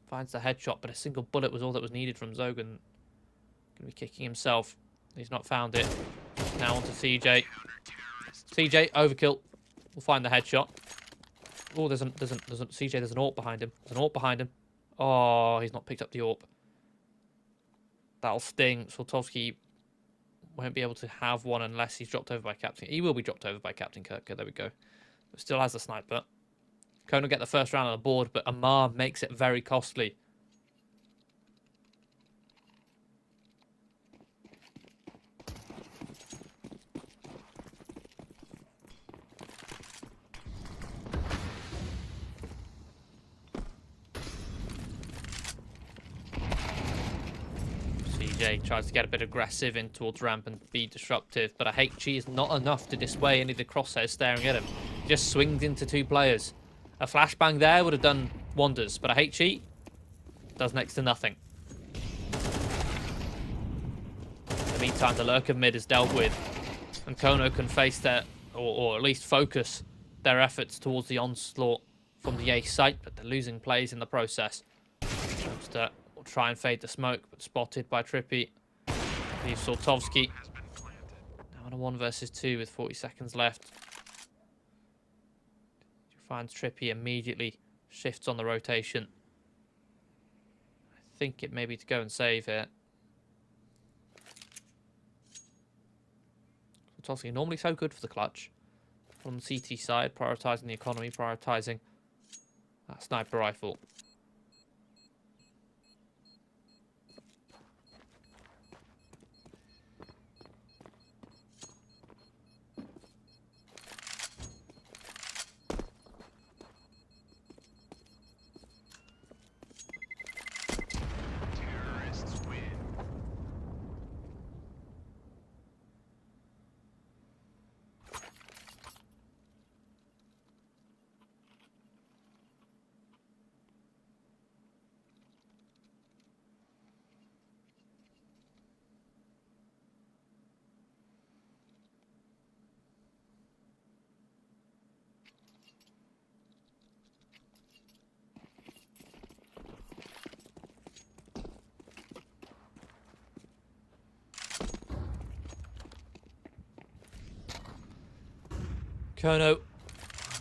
Finds the headshot, but a single bullet was all that was needed from Zogan. Going to be kicking himself. He's not found it. Now on to CJ. CJ, overkill. We'll find the headshot. Oh, there's CJ, there's an AWP behind him. There's an AWP behind him. Oh, he's not picked up the AWP. That'll sting. Soltovsky won't be able to have one unless he's dropped over by Captain. He will be dropped over by Captain Kirker. There we go. But still has the sniper. Kona will get the first round on the board, but Amar makes it very costly. CJ tries to get a bit aggressive in towards ramp and be disruptive, but a HE is not enough to dissuade any of the crosshairs staring at him. He just swings into two players. A flashbang there would have done wonders, but a HE does next to nothing. In the meantime, the lurker mid is dealt with, and Kono can face their, or at least focus their efforts towards the onslaught from the A site, but they're losing plays in the process. Monster will try and fade the smoke, but spotted by Trippy. Leaves Soltovsky. Now on a 1 versus 2 with 40 seconds left. Finds Trippy, immediately shifts on the rotation. I think it may be to go and save it. Soltovsky normally so good for the clutch. On the CT side, prioritising the economy, prioritising that sniper rifle. Kono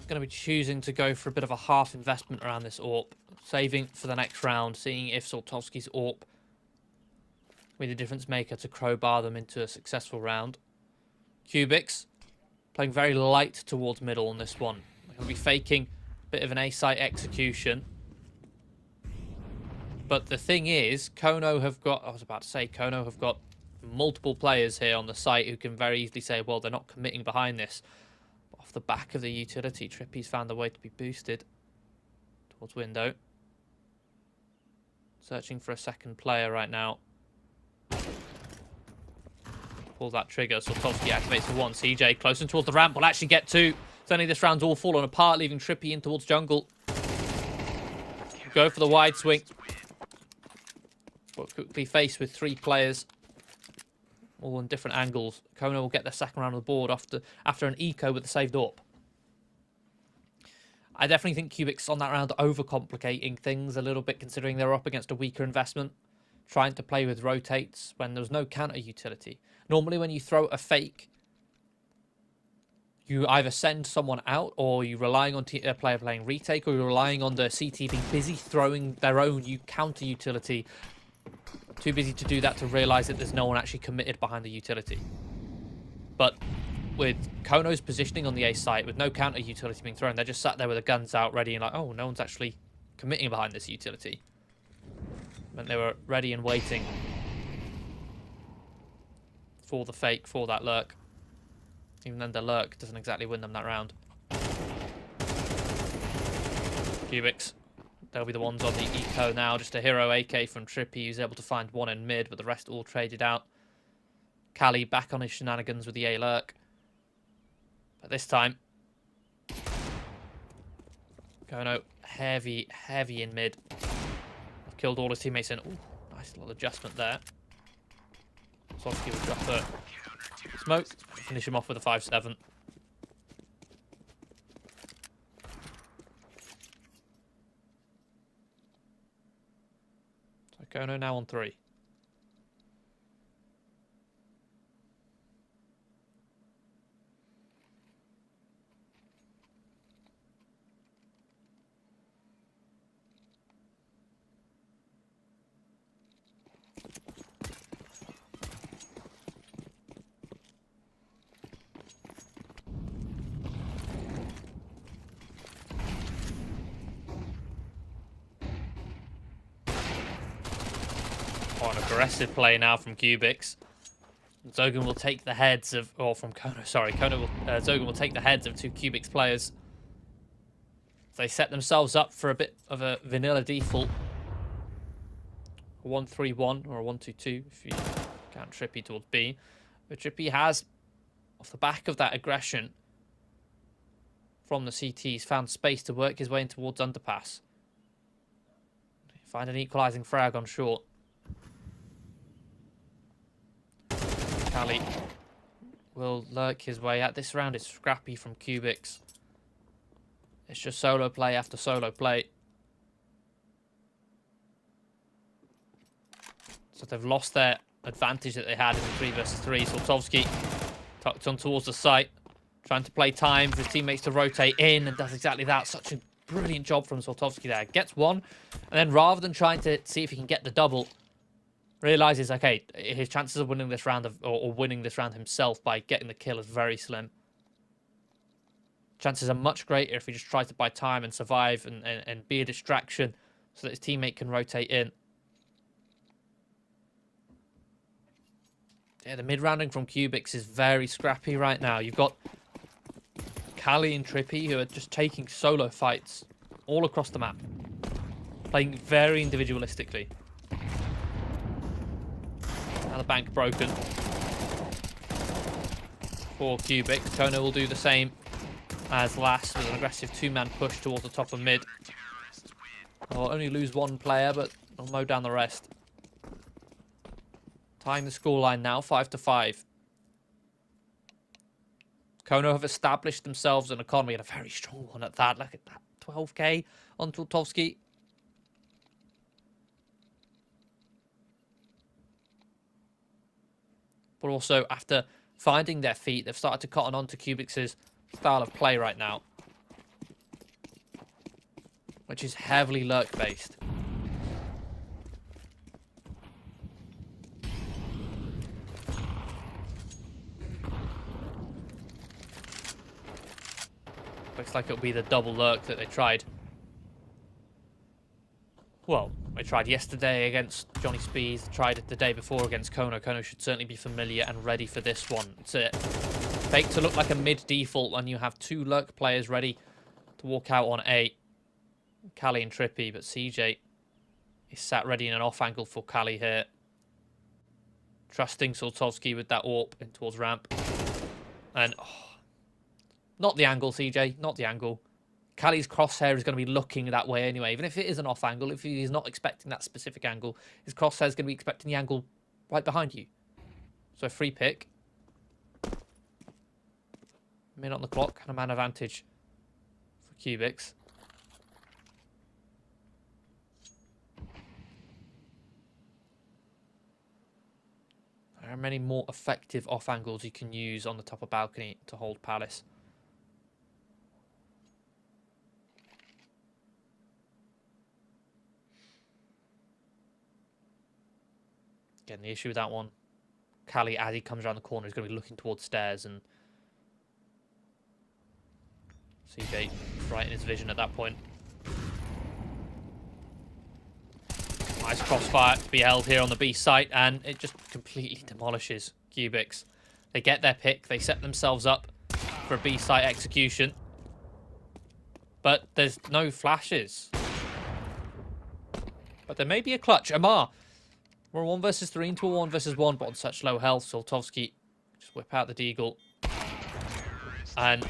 going to be choosing to go for a bit of a half investment around this AWP, saving for the next round, seeing if Soltovsky's AWP will be the difference maker to crowbar them into a successful round. KUBIX playing very light towards middle on this one. They're going to be faking a bit of an A-site execution. But the thing is, Kono have got multiple players here on the site who can very easily say, well, they're not committing behind this. Off the back of the utility, Trippy's found a way to be boosted towards window. Searching for a second player right now. Pull that trigger. Soltovsky activates for one. CJ close and towards the ramp. Will actually get two. Suddenly this round's all fallen apart, leaving Trippy in towards jungle. Go for the wide swing. But quickly faced with 3 players, all in different angles. Kono will get the second round of the board after an eco with the saved AWP. I definitely think KUBIX on that round overcomplicating things a little bit, considering they're up against a weaker investment, trying to play with rotates when there's no counter utility. Normally when you throw a fake, you either send someone out, or you're relying on a player playing retake, or you're relying on the CT being busy throwing their own counter utility. Too busy to do that to realise that there's no one actually committed behind the utility. But with Kono's positioning on the A site, with no counter utility being thrown, they're just sat there with the guns out ready and like, oh, no one's actually committing behind this utility. And they were ready and waiting for the fake, for that lurk. Even then the lurk doesn't exactly win them that round. KUBIX. They'll be the ones on the eco now. Just a hero AK from Trippy, who's able to find one in mid, but the rest all traded out. Kali back on his shenanigans with the A lurk. But this time, Kono heavy in mid. I've killed all his teammates in. Ooh, nice little adjustment there. Soltovsky will drop the smoke. Finish him off with a 5-7. Kono now on 3. Oh, an aggressive play now from KUBIX. Zogan will take the heads of, or from Kono, sorry, Zogan will take the heads of 2 KUBIX players. They set themselves up for a bit of a vanilla default. A 1-3-1 or a 1-2-2 if you count Trippy towards B. But Trippy has, off the back of that aggression from the CTs, found space to work his way in towards underpass. Find an equalising frag on short. Kali will lurk his way out. This round is scrappy from KUBIX. It's just solo play after solo play. So they've lost their advantage that they had in the 3 versus 3. Soltovsky tucked on towards the site, trying to play time for his teammates to rotate in, and does exactly that. Such a brilliant job from Soltovsky there. Gets one, and then rather than trying to see if he can get the double, realizes, okay, his chances of winning this round or winning this round himself by getting the kill is very slim. Chances are much greater if he just tries to buy time and survive and be a distraction so that his teammate can rotate in. Yeah, the mid-rounding from KUBIX is very scrappy right now. You've got Kali and Trippy who are just taking solo fights all across the map, playing very individualistically. Now the bank broken for KUBIX. Kono will do the same as last with an aggressive 2-man push towards the top of mid. They'll only lose 1 player, but they'll mow down the rest. Tying the scoreline now, 5-5. Kono have established themselves an economy, and a very strong one at that. Look at that, 12k on Soltovsky. But also, after finding their feet, they've started to cotton on to KUBIX's style of play right now, which is heavily lurk-based. Looks like it'll be the double lurk that they tried. Well, they tried yesterday against Johnny Spees, tried it the day before against Kono. Kono should certainly be familiar and ready for this one. It's a fake to look like a mid-default when you have 2 lurk players ready to walk out on A. Kali and Trippy, but CJ is sat ready in an off angle for Kali here. Trusting Soltovsky with that AWP in towards ramp. And, not the angle, CJ, not the angle. Kali's crosshair is going to be looking that way anyway. Even if it is an off angle, if he's not expecting that specific angle, his crosshair is going to be expecting the angle right behind you. So free pick. Minute on the clock and a man advantage for KUBIX. There are many more effective off angles you can use on the top of balcony to hold Palace. Again, the issue with that one, Kali, as he comes around the corner, is going to be looking towards stairs, and CJ right in his vision at that point. Nice crossfire to be held here on the B site, and it just completely demolishes KUBIX. They get their pick, they set themselves up for a B site execution, but there's no flashes. But there may be a clutch. Amar, we're 1 versus 3 into a 1 versus 1, but on such low health. Soltovsky just whip out the deagle. And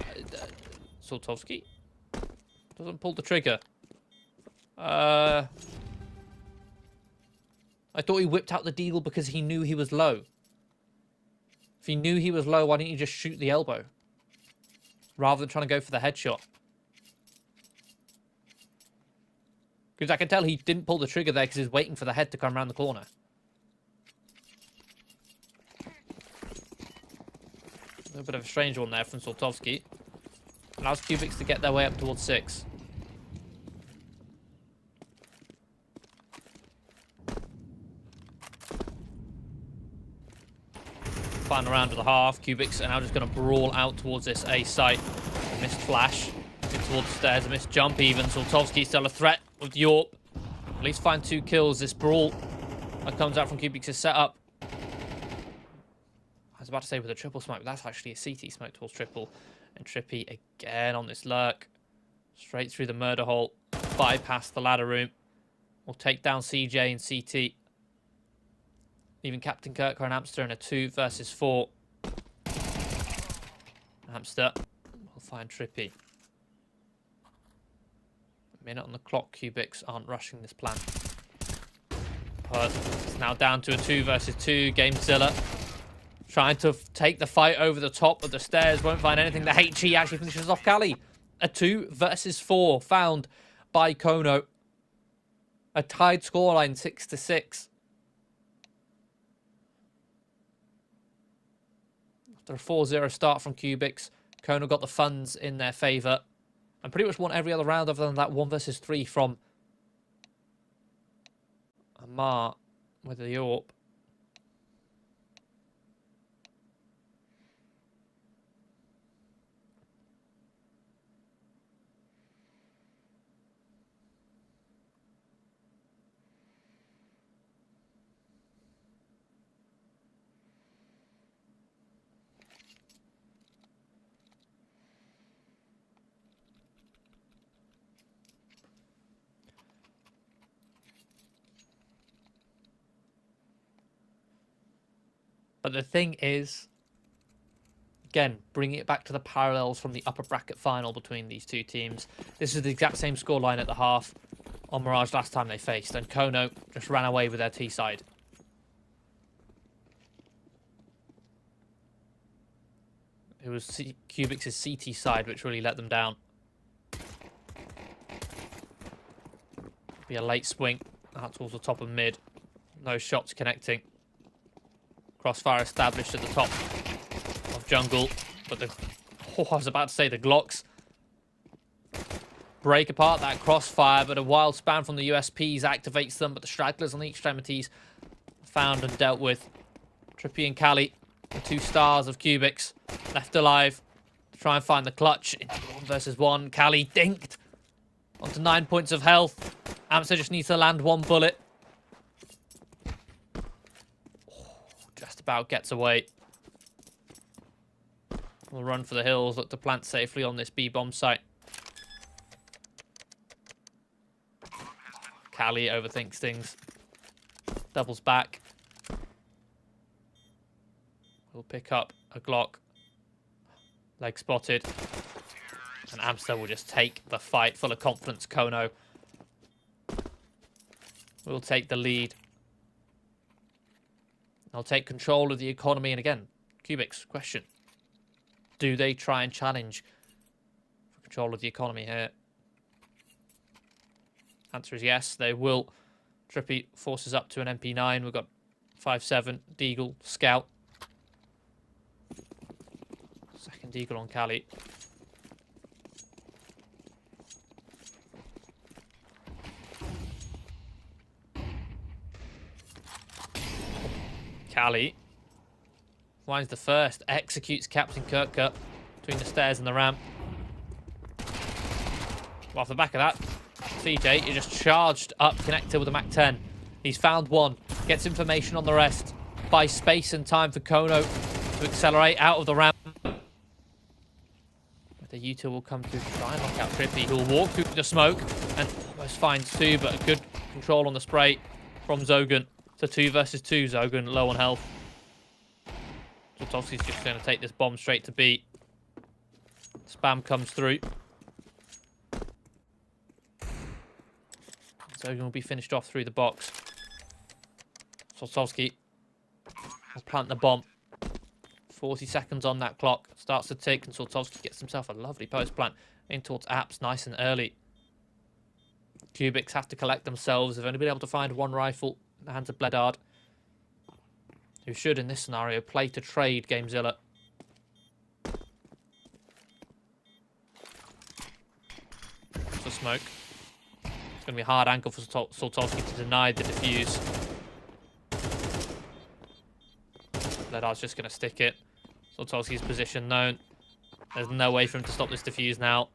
Soltovsky doesn't pull the trigger. I thought he whipped out the deagle because he knew he was low. If he knew he was low, why didn't you just shoot the elbow? Rather than trying to go for the headshot. Because I can tell he didn't pull the trigger there because he was waiting for the head to come around the corner. A little bit of a strange one there from Soltovsky. Allows KUBIX to get their way up towards 6. Final round of the half. KUBIX are now just going to brawl out towards this A site. Missed flash. Towards the stairs. A missed jump even. Soltovsky still a threat with Yorp. At least find 2 kills. This brawl that comes out from KUBIX's setup. I was about to say with a triple smoke, but that's actually a CT smoke towards triple. And Trippy again on this lurk. Straight through the murder hole. Bypass the ladder room. Will take down CJ and CT. Even Captain Kirker and Amster in a 2 versus 4. Amster will find Trippy. A minute on the clock. KUBIX aren't rushing this plan. But it's now down to a 2 versus 2. Gamezilla trying to take the fight over the top of the stairs. Won't find anything. The HE actually finishes off Kali. A 2 versus 4 found by Kono. A tied scoreline 6-6. After a 4-0 start from KUBIX, Kono got the funds in their favour. And pretty much won every other round other than that 1 versus 3 from Amar with the Yorp. But the thing is, again, bringing it back to the parallels from the upper bracket final between these two teams. This is the exact same scoreline at the half on Mirage last time they faced, and Kono just ran away with their T side. It was KUBIX's CT side which really let them down. Be a late swing out towards the top of mid. No shots connecting. Crossfire established at the top of jungle, but the... Oh, I was about to say the Glocks break apart that crossfire, but a wild spam from the USPs activates them, but the stragglers on the extremities found and dealt with. Trippy and Kali, the 2 stars of KUBIX, left alive to try and find the clutch in 1 versus 1. Kali dinked onto 9 points of health. Amster just needs to land 1 bullet. About gets away. We'll run for the hills, look to plant safely on this B-bomb site. Kali overthinks things. Doubles back. We'll pick up a Glock. Leg spotted. And Amster will just take the fight full of confidence. Kono will take the lead. They'll take control of the economy. And again, KUBIX, question. Do they try and challenge for control of the economy here? Answer is yes, they will. Trippy forces up to an MP9. We've got 5-7, Deagle, Scout. Second Deagle on Kali. Kali finds the first, executes Captain Kirker between the stairs and the ramp. Well, off the back of that, CJ is just charged up, connected with a Mac-10. He's found 1, gets information on the rest, buys space and time for Kono to accelerate out of the ramp. The U2 will come through to try and knock out Trippy, who will walk through the smoke and almost finds 2, but a good control on the spray from Zogan. So 2 versus 2, Zogan low on health. Soltovsky's just going to take this bomb straight to B. Spam comes through. Zogan will be finished off through the box. Soltovsky will plant the bomb. 40 seconds on that clock. Starts to tick, and Soltovsky gets himself a lovely post plant in towards Apps, nice and early. KUBIX have to collect themselves. They've only been able to find one rifle in the hands of Bledard, who should, in this scenario, play to trade Gamezilla. For smoke. It's going to be a hard angle for Soltovsky to deny the defuse. Bledard's just going to stick it. Soltovsky's position known. There's no way for him to stop this defuse now.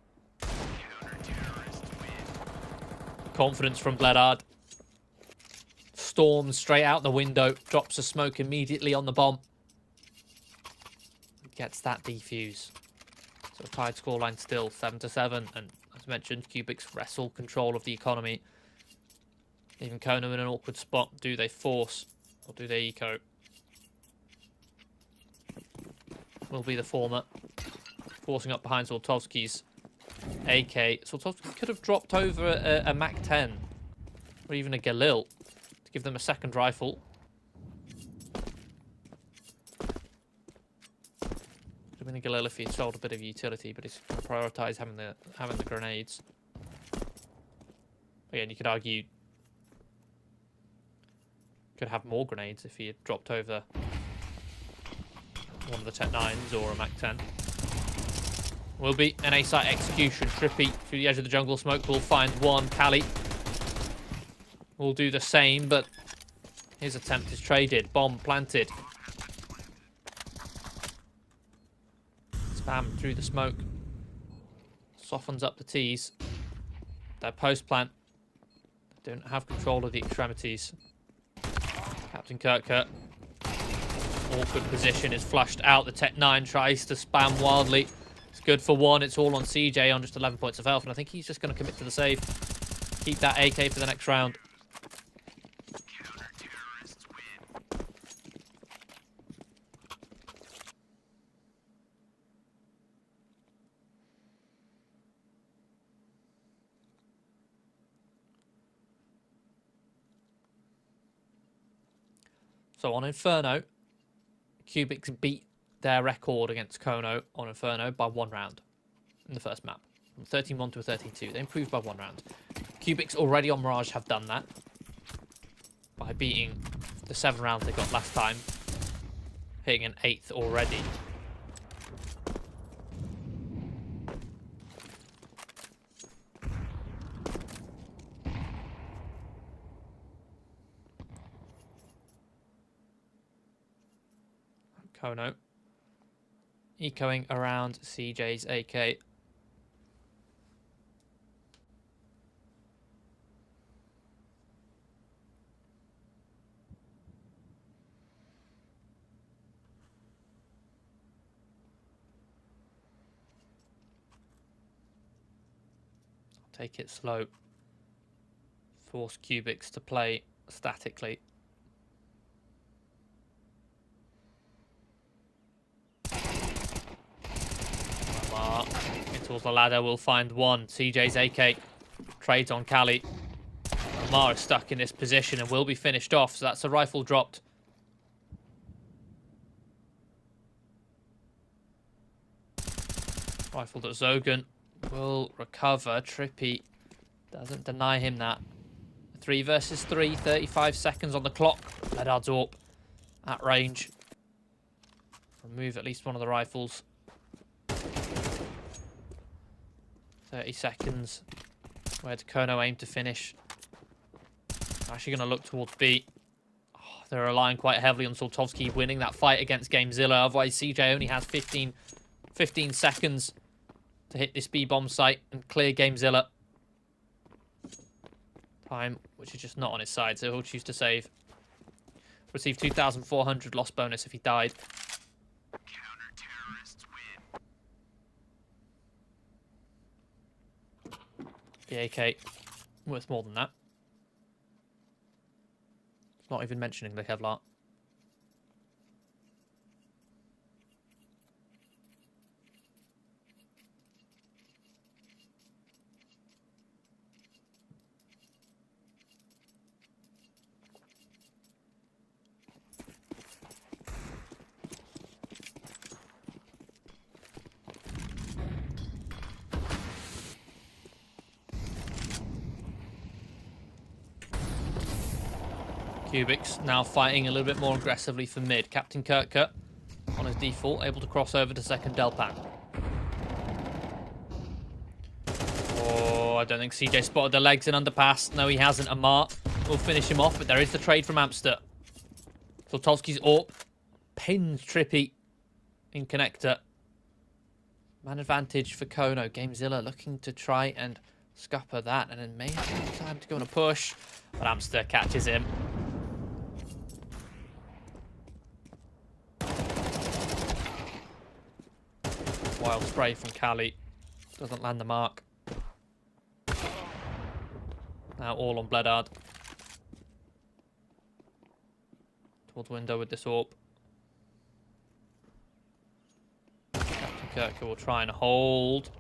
Confidence from Bledard. Storms straight out the window. Drops a smoke immediately on the bomb. Gets that defuse. So a tied scoreline still, 7-7. And as mentioned, KUBIX wrestle control of the economy. Even Kono in an awkward spot. Do they force or do they eco? Will be the former. Forcing up behind Soltovsky's AK. Soltovsky could have dropped over a MAC-10 or even a Galil to give them a second rifle. Could have been a Galil if he had sold a bit of utility, but he's going to prioritise having the grenades. Again, you could argue could have more grenades if he had dropped over one of the Tech 9s or a MAC-10. Will be an A-site execution. Trippy through the edge of the jungle smoke will find one. Kali will do the same, but his attempt is traded. Bomb planted. Spam through the smoke. Softens up the T's. Their post-plant. They don't have control of the extremities. Captain Kirk. Awkward position is flushed out. The Tech 9 tries to spam wildly. It's good for one. It's all on CJ on just 11 points of health. And I think he's just going to commit to the save. Keep that AK for the next round. So on Inferno, KUBIX beat their record against Kono on Inferno by 1 round in the first map. From 13-1 to a 13-2. They improved by 1 round. KUBIX already on Mirage have done that by beating the 7 rounds they got last time, hitting an 8th already. Kono ecoing around CJ's AK. Take it slow. Force KUBIX to play statically. Towards the ladder, will find one. CJ's AK trades on Kali. Amar is stuck in this position and will be finished off, so that's a rifle dropped. Rifle that Zogan will recover. Trippy doesn't deny him that. 3 versus 3, 35 seconds on the clock. Bledard's AWP at range. Remove at least one of the rifles. 30 seconds. Where does Kono aim to finish? Actually going to look towards B. Oh, they're relying quite heavily on Soltovsky winning that fight against Gamezilla. Otherwise, CJ only has 15 seconds to hit this B bomb site and clear Gamezilla. Time, which is just not on his side, so he'll choose to save. Receive 2,400 loss bonus if he died. The AK, worth more than that. Not even mentioning the Kevlar. KUBIX now fighting a little bit more aggressively for mid. Captain Kirkut on his default, able to cross over to second Delpan. Oh, I don't think CJ spotted the legs in underpass. No, he hasn't. Amar will finish him off, but there is the trade from Amster. Zlotowski's AWP pins Trippy in connector. Man advantage for Kono. Gamezilla looking to try and scupper that, and then maybe time to go on a push, but Amster catches him. Wild spray from Kali. Doesn't land the mark. Now all on Bledard. Towards window with this AWP. Captain Kirk will try and hold.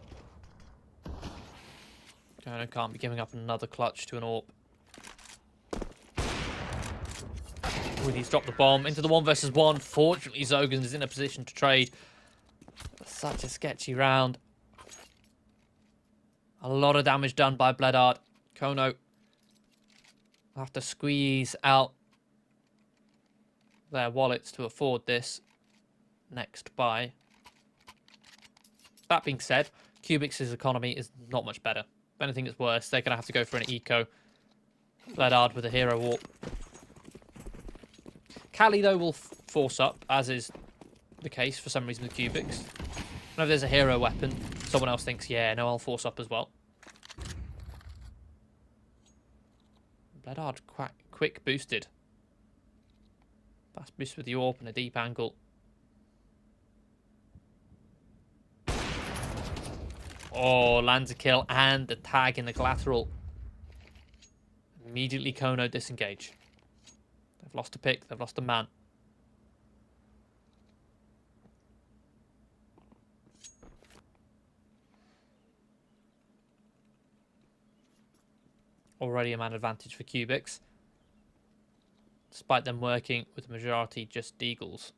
Kono can't be giving up another clutch to an AWP. He's dropped the bomb into the 1 versus 1. Fortunately, Zogan is in a position to trade. Such a sketchy round. A lot of damage done by Bledard. Kono will have to squeeze out their wallets to afford this next buy. That being said, KUBIX's economy is not much better. If anything is worse, they're going to have to go for an eco. Bledard with a hero warp. Kali, though, will force up, as is the case for some reason with KUBIX. Whenever there's a hero weapon, someone else thinks, yeah, no, I'll force up as well. Bledard quick boosted. Fast boost with the AWP and a deep angle. Oh, lands a kill and the tag in the collateral. Immediately Kono disengage. They've lost a pick, they've lost a man. Already a man advantage for KUBIX, despite them working with the majority just Deagles.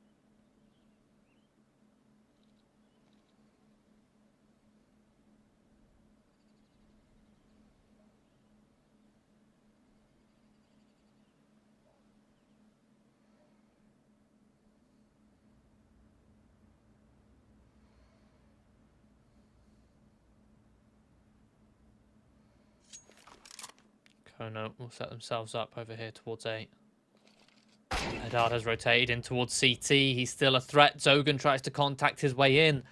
Kono will set themselves up over here towards A. Bledard has rotated in towards CT. He's still a threat. Zogan tries to contact his way in,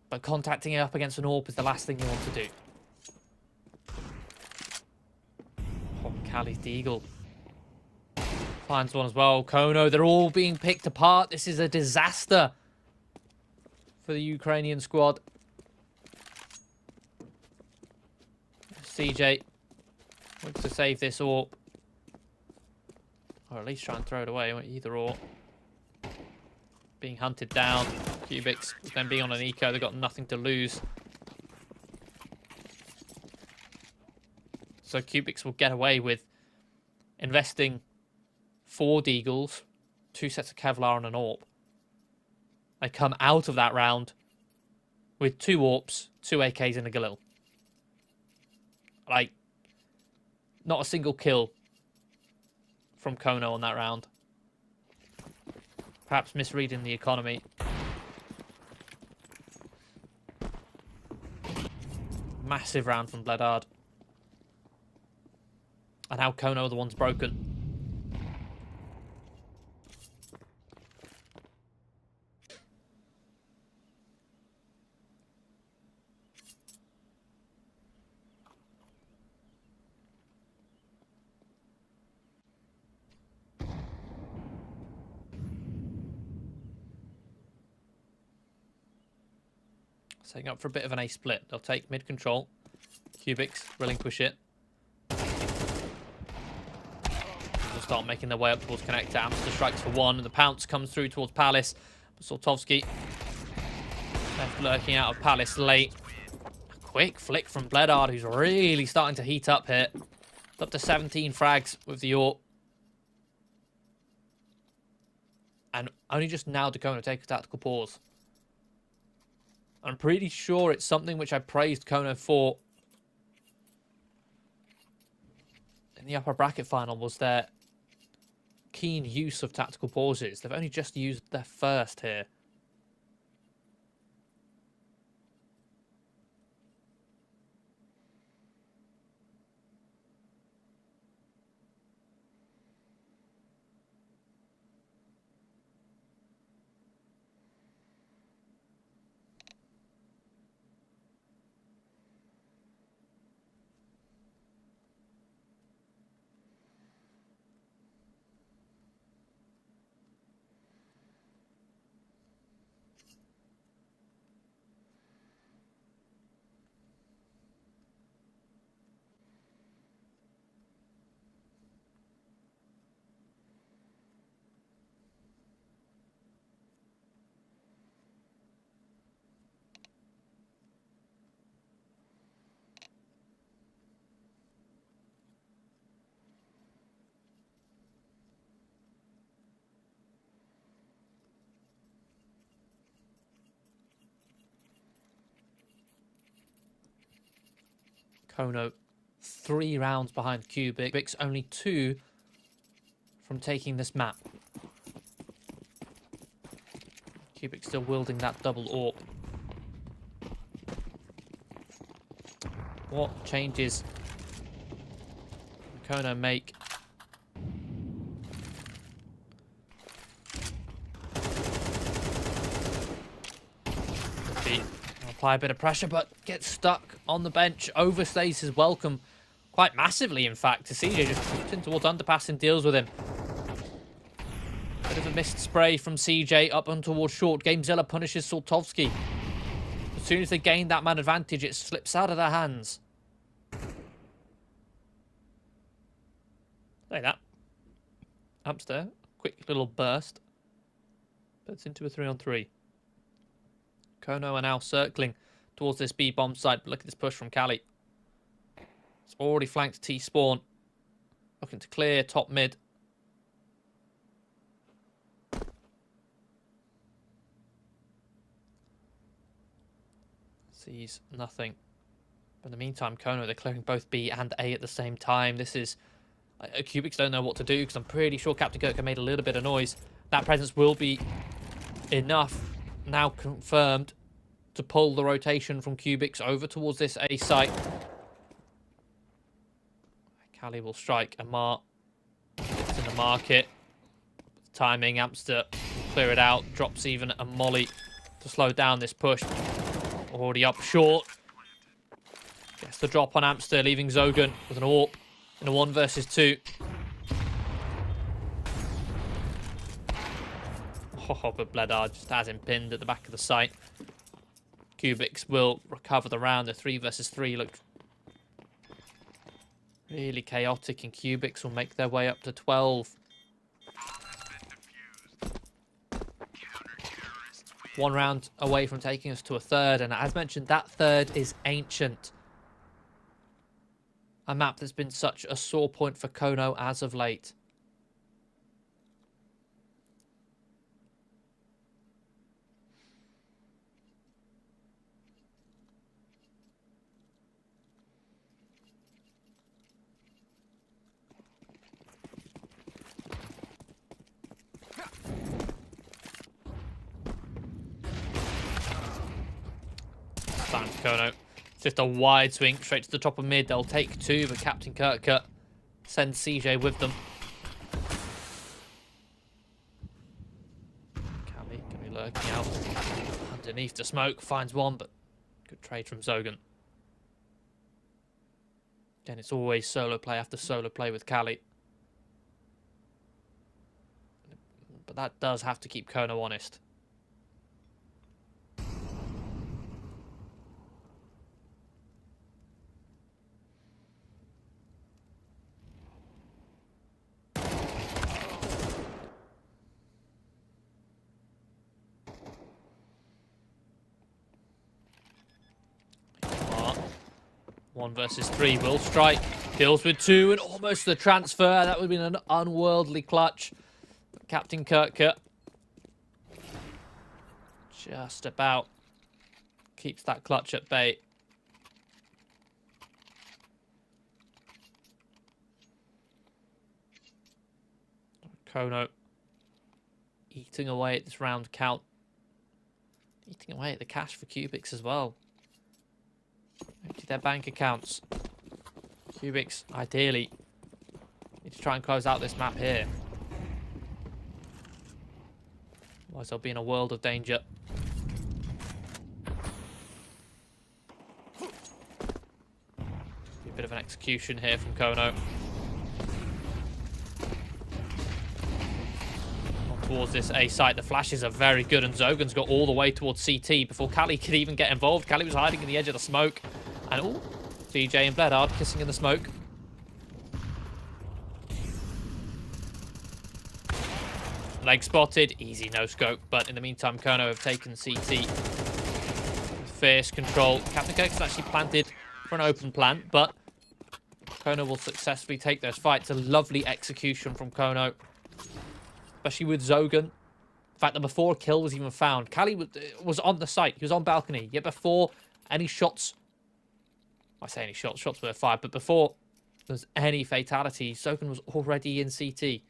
but contacting it up against an AWP is the last thing you want to do. Oh, Kali's Deagle finds one as well. Kono, they're all being picked apart. This is a disaster for the Ukrainian squad. CJ looks to save this AWP. Or at least try and throw it away, either or. Being hunted down. KUBIX, then being on an eco, they've got nothing to lose. So KUBIX will get away with investing 4 Deagles, 2 sets of Kevlar and an AWP. They come out of that round with 2 AWPs, 2 AKs and a Galil. Like, not a single kill from Kono on that round. Perhaps misreading the economy. Massive round from Bledard. And now Kono are the ones broken. Setting up for a bit of an A split. They'll take mid control. KUBIX relinquish it. They'll start making their way up towards connector. Amster strikes for 1, and the pounce comes through towards Palace. But Zlotowski left lurking out of Palace late. A quick flick from Bledard, who's really starting to heat up here. It's up to 17 frags with the AWP. And only just now did Kono take a tactical pause. I'm pretty sure it's something which I praised Kono for in the upper bracket final, was their keen use of tactical pauses. They've only just used their first here. Kono 3 rounds behind KUBIX, only 2 from taking this map. KUBIX still wielding that double AWP. What changes can Kono make? Apply a bit of pressure, but gets stuck on the bench. Overstays his welcome quite massively, in fact, to CJ. Just puts in towards underpass and deals with him. Bit of a missed spray from CJ up and towards short. Gamezilla punishes Saltovsky. As soon as they gain that man advantage, it slips out of their hands. Like that. Amster, quick little burst. But it's into a 3-on-3. Kono are now circling towards this B bomb side. But look at this push from Kali. It's already flanked T spawn. Looking to clear top mid. Sees nothing. But in the meantime, Kono, they're clearing both B and A at the same time. This is... KUBIX don't know what to do because I'm pretty sure Captain Kirk made a little bit of noise. That presence will be enough, now confirmed, to pull the rotation from KUBIX over towards this A site. Kali will strike. Amar gets in the market. Timing, Amster will clear it out. Drops even a molly to slow down this push. Already up short. Gets the drop on Amster, leaving Zogan with an AWP in a 1 versus 2. Oh, but Bledar just has him pinned at the back of the site. KUBIX will recover the round. The 3 versus 3 looked really chaotic, and KUBIX will make their way up to 12. 1 round away from taking us to a third, and as mentioned, that third is Ancient. A map that's been such a sore point for Kono as of late. Found Kono. It's just a wide swing straight to the top of mid. They'll take 2, but Captain Kirk sends CJ with them. Kali can be lurking out underneath the smoke. Finds one, but good trade from Zogan. Again, it's always solo play after solo play with Kali. But that does have to keep Kono honest. One versus 3 will strike. Deals with 2 and almost the transfer. That would have been an unworldly clutch. But Captain Kirk just about keeps that clutch at bay. Kono eating away at this round count. Eating away at the cash for KUBIX as well. Empty their bank accounts. KUBIX, ideally, need to try and close out this map here. Otherwise, they'll be in a world of danger. Be a bit of an execution here from Kono. Towards this A site. The flashes are very good, and Zogan's got all the way towards CT before Kali could even get involved. Kali was hiding in the edge of the smoke. And oh, DJ and Bledard kissing in the smoke. Leg spotted. Easy no scope. But in the meantime, Kono have taken CT. Fierce control. Captain Kirk has actually planted for an open plant, but Kono will successfully take those fights. A lovely execution from Kono. Especially with Zogan. The fact that before a kill was even found, Kali was on the site. He was on balcony. Yet before any shots... I say any shots. Shots were fired. But before there was any fatality, Zogan was already in CT.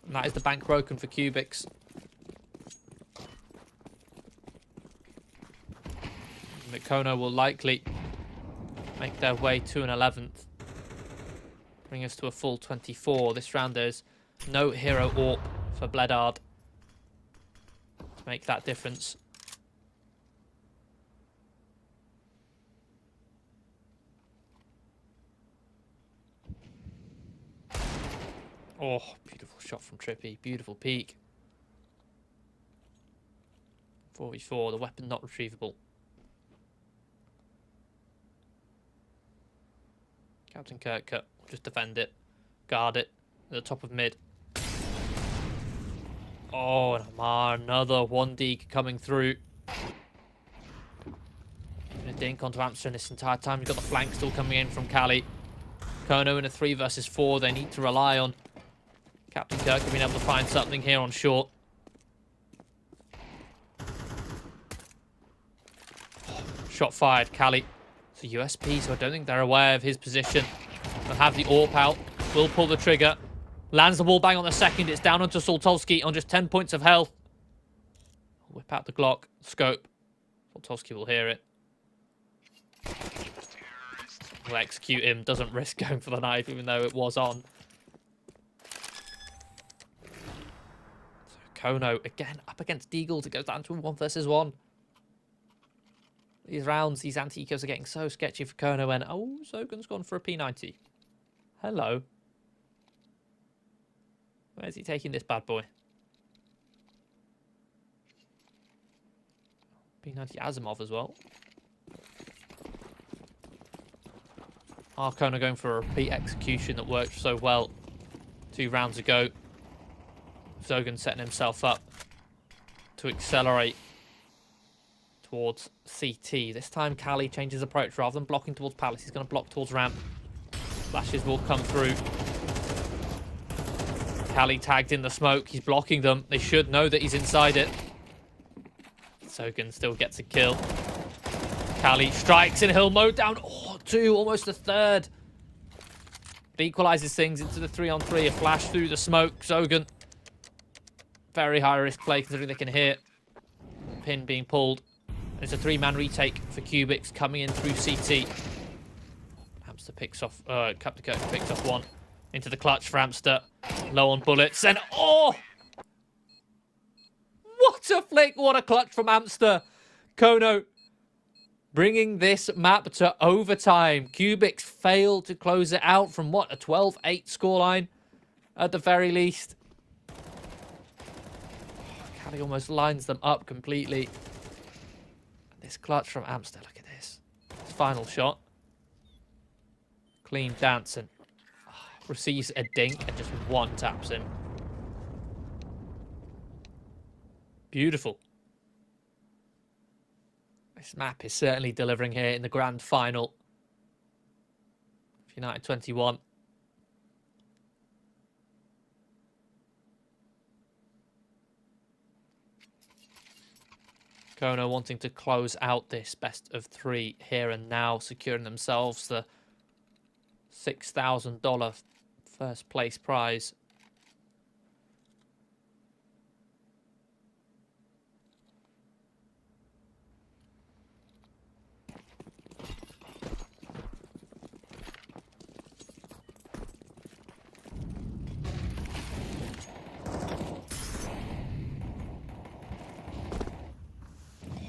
And that is the bank broken for KUBIX. Kono will likely make their way to an 11th. Bring us to a full 24. This round there's no hero AWP for Bledard to make that difference. Oh, beautiful shot from Trippy. Beautiful peek. 44, the weapon not retrievable. Captain Kirk just defend it. Guard it. At the top of mid. Oh, and Amar, another 1D coming through. Gonna dink onto Amsterdam this entire time. You've got the flank still coming in from Kali. Kono in a 3 versus 4. They need to rely on Captain Kirk being able to find something here on short. Shot fired. Kali. It's a USP, so I don't think they're aware of his position. They'll have the AWP out. Will pull the trigger. Lands the wall bang on the second. It's down onto Soltowski on just 10 points of health. Whip out the Glock. Scope. Soltowski will hear it. Will execute him. Doesn't risk going for the knife, even though it was on. So Kono, again, up against Deagles. It goes down to a 1 versus 1. These rounds, these anti-ecos are getting so sketchy for Kono. And oh, Zogan's gone for a P90. Hello. Where's he taking this bad boy? P90 Asimov as well. Kono going for a repeat execution that worked so well 2 rounds ago. Zogan setting himself up to accelerate towards CT. This time Kali changes approach. Rather than blocking towards Palace, he's going to block towards ramp. Flashes will come through. Kali tagged in the smoke. He's blocking them. They should know that he's inside it. Zogan still gets a kill. Kali strikes in hill mode down. Oh, 2, almost a third. But equalizes things into the 3-on-3. A flash through the smoke. Zogan. Very high risk play considering they can hear pin being pulled. It's a 3-man retake for KUBIX coming in through CT. Hamster picks off, Captain Kirk picks off 1 into the clutch for Hamster. Low on bullets. And oh! What a flick! What a clutch from Hamster. Kono bringing this map to overtime. KUBIX failed to close it out from what? A 12-8 scoreline at the very least. Kali almost lines them up completely. This clutch from Amster, look at this. His final shot. Clean dance and receives a dink and just 1 taps him. Beautiful. This map is certainly delivering here in the grand final. United21. Kono wanting to close out this best of 3 here and now, securing themselves the $6,000 first place prize.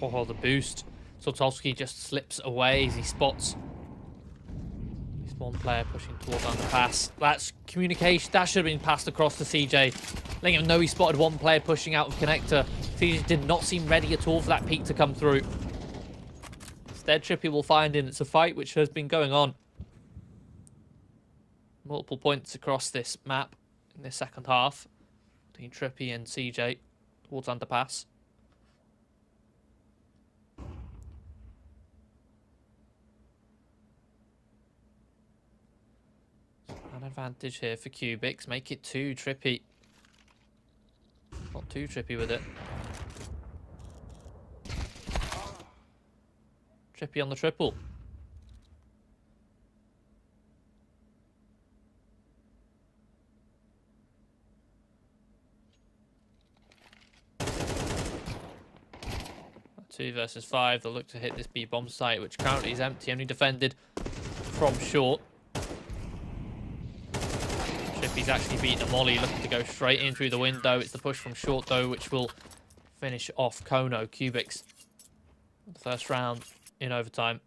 Oh, the boost. Sotowski just slips away as he spots this one player pushing towards underpass. That's communication. That should have been passed across to CJ. Letting him know he spotted one player pushing out of connector. CJ did not seem ready at all for that peak to come through. Instead, Trippy will find him. It's a fight which has been going on. Multiple points across this map in this second half between Trippy and CJ towards underpass. An advantage here for KUBIX. Make it 2, Trippy. Not too Trippy with it. Trippy on the triple. Two versus 5. They'll look to hit this B bomb site, which currently is empty, only defended from short. Trippy's actually beaten a molly, looking to go straight in through the window. It's the push from short, though, which will finish off Kono. KUBIX, the first round in overtime.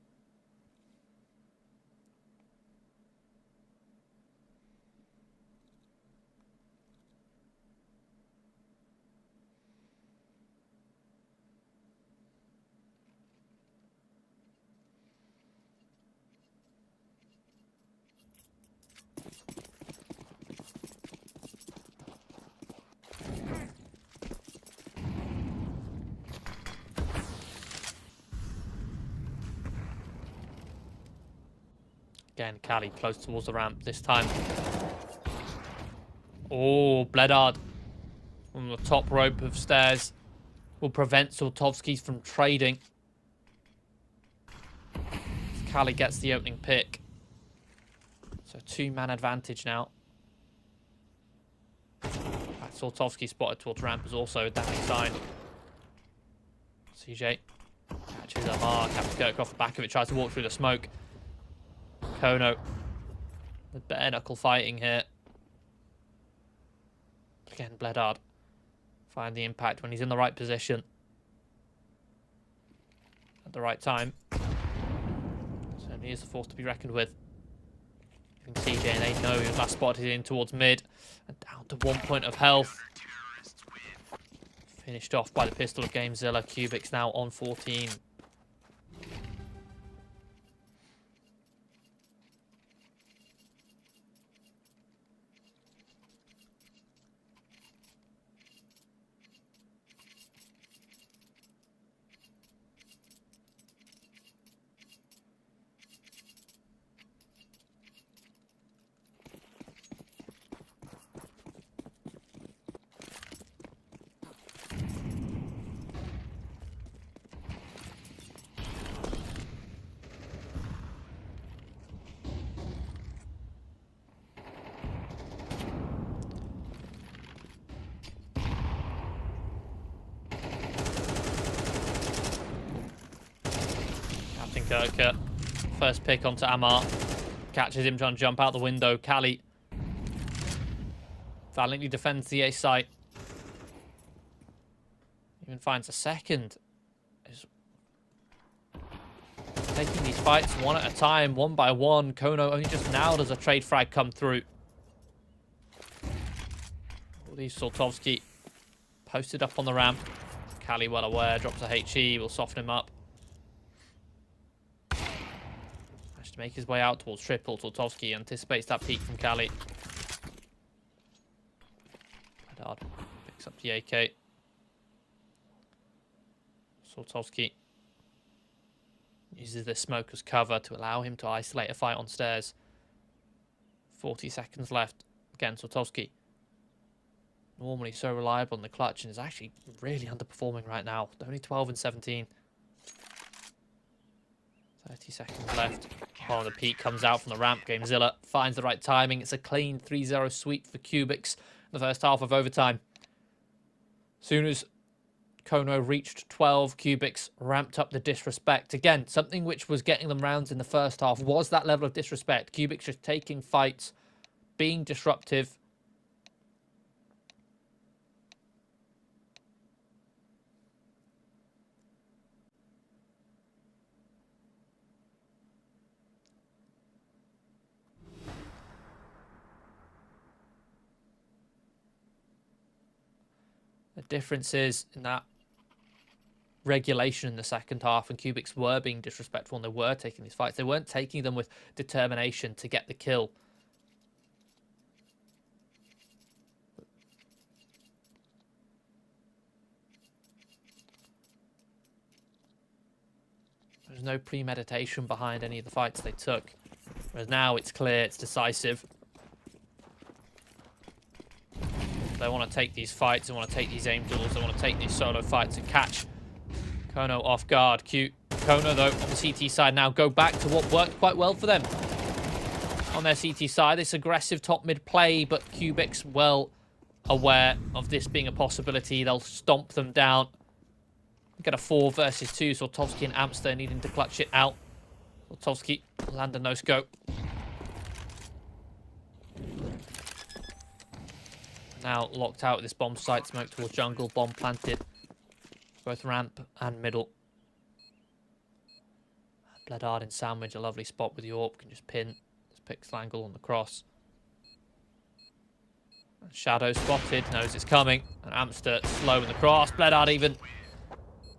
Again, Cali close towards the ramp this time. Oh, Bledard on the top rope of stairs will prevent Sotowski's from trading. Cali gets the opening pick. So 2-man advantage now. Sotowski spotted towards ramp is also a damage sign. CJ catches the mark, has to go off the back of it, tries to walk through the smoke. Kono, the bare knuckle fighting here. Again, Bledard find the impact when he's in the right position at the right time. Certainly is a force to be reckoned with. CJ and they know he was last spotted in towards mid and down to 1 point of health. Finished off by the pistol of Gamezilla. KUBIX now on 14. Kirker, first pick onto Amar, catches him trying to jump out the window. Cali valiantly defends the A site, even finds a second. Is taking these fights one at a time, one by one. Kono only just now does a trade frag come through. Leaves Sotowski posted up on the ramp. Cali well aware, drops a HE, will soften him up. To make his way out towards triple. Sotowski anticipates that peek from Cali. Bledard picks up the AK. Sotowski uses this smoke as cover to allow him to isolate a fight on stairs. 40 seconds left. Again, Sotowski normally so reliable in the clutch and is actually really underperforming right now. Only 12 and 17. 30 seconds left. Oh, the peak comes out from the ramp. Gamezilla finds the right timing. It's a clean 3-0 sweep for KUBIX in the first half of overtime. Soon as Kono reached 12, KUBIX ramped up the disrespect. Again, something which was getting them rounds in the first half was that level of disrespect. KUBIX just taking fights, being disruptive. The difference is in that regulation in the second half, and KUBIX were being disrespectful and they were taking these fights. They weren't taking them with determination to get the kill. There's no premeditation behind any of the fights they took. Whereas now it's clear, it's decisive. They want to take these fights, they want to take these aim duels, they want to take these solo fights and catch Kono off guard. Kono, though, on the CT side now go back to what worked quite well for them. On their CT side, this aggressive top-mid play, but KUBIX well aware of this being a possibility. They'll stomp them down. Get a 4 versus 2. Sortovsky and Amster needing to clutch it out. Sortovsky land a no-scope. Now locked out with this bomb site, smoke towards jungle, bomb planted. Both ramp and middle. Bledard in sandwich, a lovely spot with the AWP, can just pin this pixel angle on the cross. Shadow spotted, knows it's coming. And Amster slow in the cross. Bledard even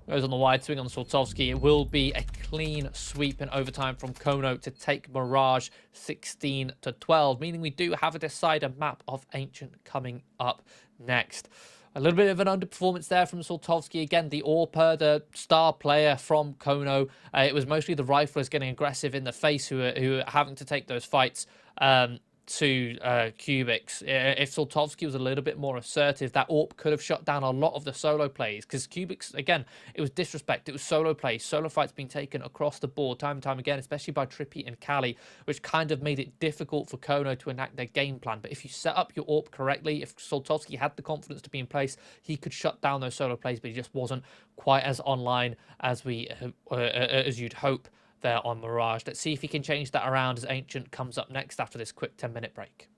goes on the wide swing on Sortovsky. It will be a clean sweep in overtime from Kono to take Mirage 16-12, meaning we do have a decider map of Ancient coming up next. A little bit of an underperformance there from Sortovsky. Again, the AWPer, the star player from Kono. It was mostly the riflers getting aggressive in the face who are having to take those fights to KUBIX. If Sortovsky was a little bit more assertive, that AWP could have shut down a lot of the solo plays, because KUBIX, again, it was disrespect, it was solo plays, solo fights being taken across the board time and time again, especially by Trippy and Cali, which kind of made it difficult for Kono to enact their game plan. But if you set up your AWP correctly, if Sortovsky had the confidence to be in place, he could shut down those solo plays, but he just wasn't quite as online as as you'd hope there on Mirage. Let's see if he can change that around as Ancient comes up next after this quick 10-minute break.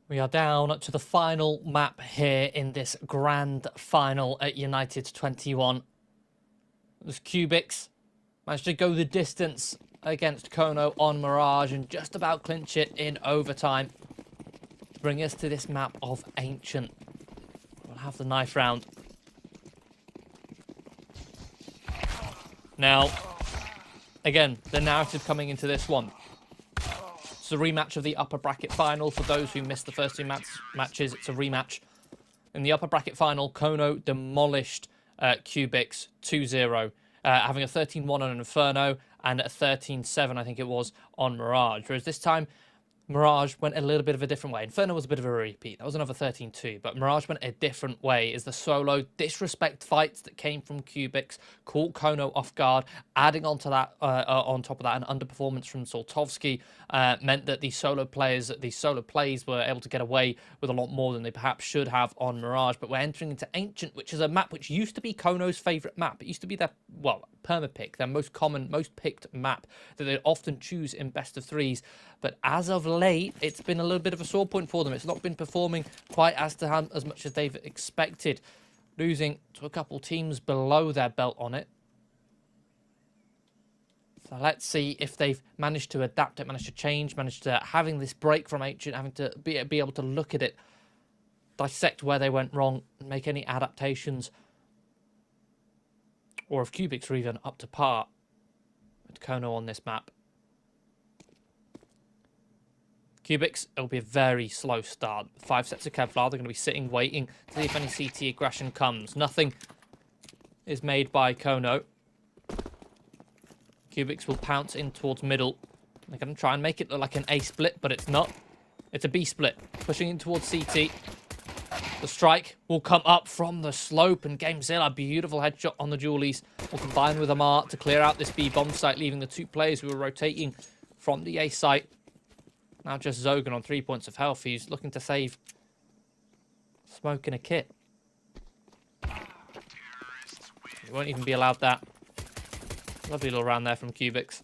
We are down to the final map here in this grand final at United21. As KUBIX managed to go the distance against Kono on Mirage and just about clinch it in overtime. Bring us to this map of Ancient. We'll have the knife round. Now, again, the narrative coming into this one. It's a rematch of the upper bracket final. For those who missed the first two matches, it's a rematch. In the upper bracket final, Kono demolished KUBIX 2-0, having a 13-1 on Inferno and a 13-7, I think it was, on Mirage. Whereas this time, Mirage went a little bit of a different way. Inferno was a bit of a repeat. That was another 13-2, but Mirage went a different way as the solo disrespect fights that came from KUBIX caught Kono off guard. Adding on to that, on top of that, an underperformance from Soltovsky meant that these solo plays were able to get away with a lot more than they perhaps should have on Mirage. But we're entering into Ancient, which is a map which used to be Kono's favourite map. It used to be their, well, permapick, their most common, most picked map that they often choose in best of threes. But as of late, it's been a little bit of a sore point for them. It's not been performing quite as much as they've expected, losing to a couple teams below their belt on it. So let's see if they've managed to adapt it, managed to change, managed to having this break from Ancient, having to be able to look at it, dissect where they went wrong, and make any adaptations. Or if KUBIX are even up to par with Kono on this map. KUBIX, it'll be a very slow start. 5 sets of Kevlar, they're going to be sitting, waiting to see if any CT aggression comes. Nothing is made by Kono. KUBIX will pounce in towards middle. They're going to try and make it look like an A split, but it's not. It's a B split. Pushing in towards CT. The strike will come up from the slope, and GameZilla, beautiful headshot on the Julies, will combine with Amar to clear out this B bomb site, leaving the two players who were rotating from the A site. Now just Zogan on 3 points of health. He's looking to save smoke in a kit. He won't even be allowed that. Lovely little round there from KUBIX.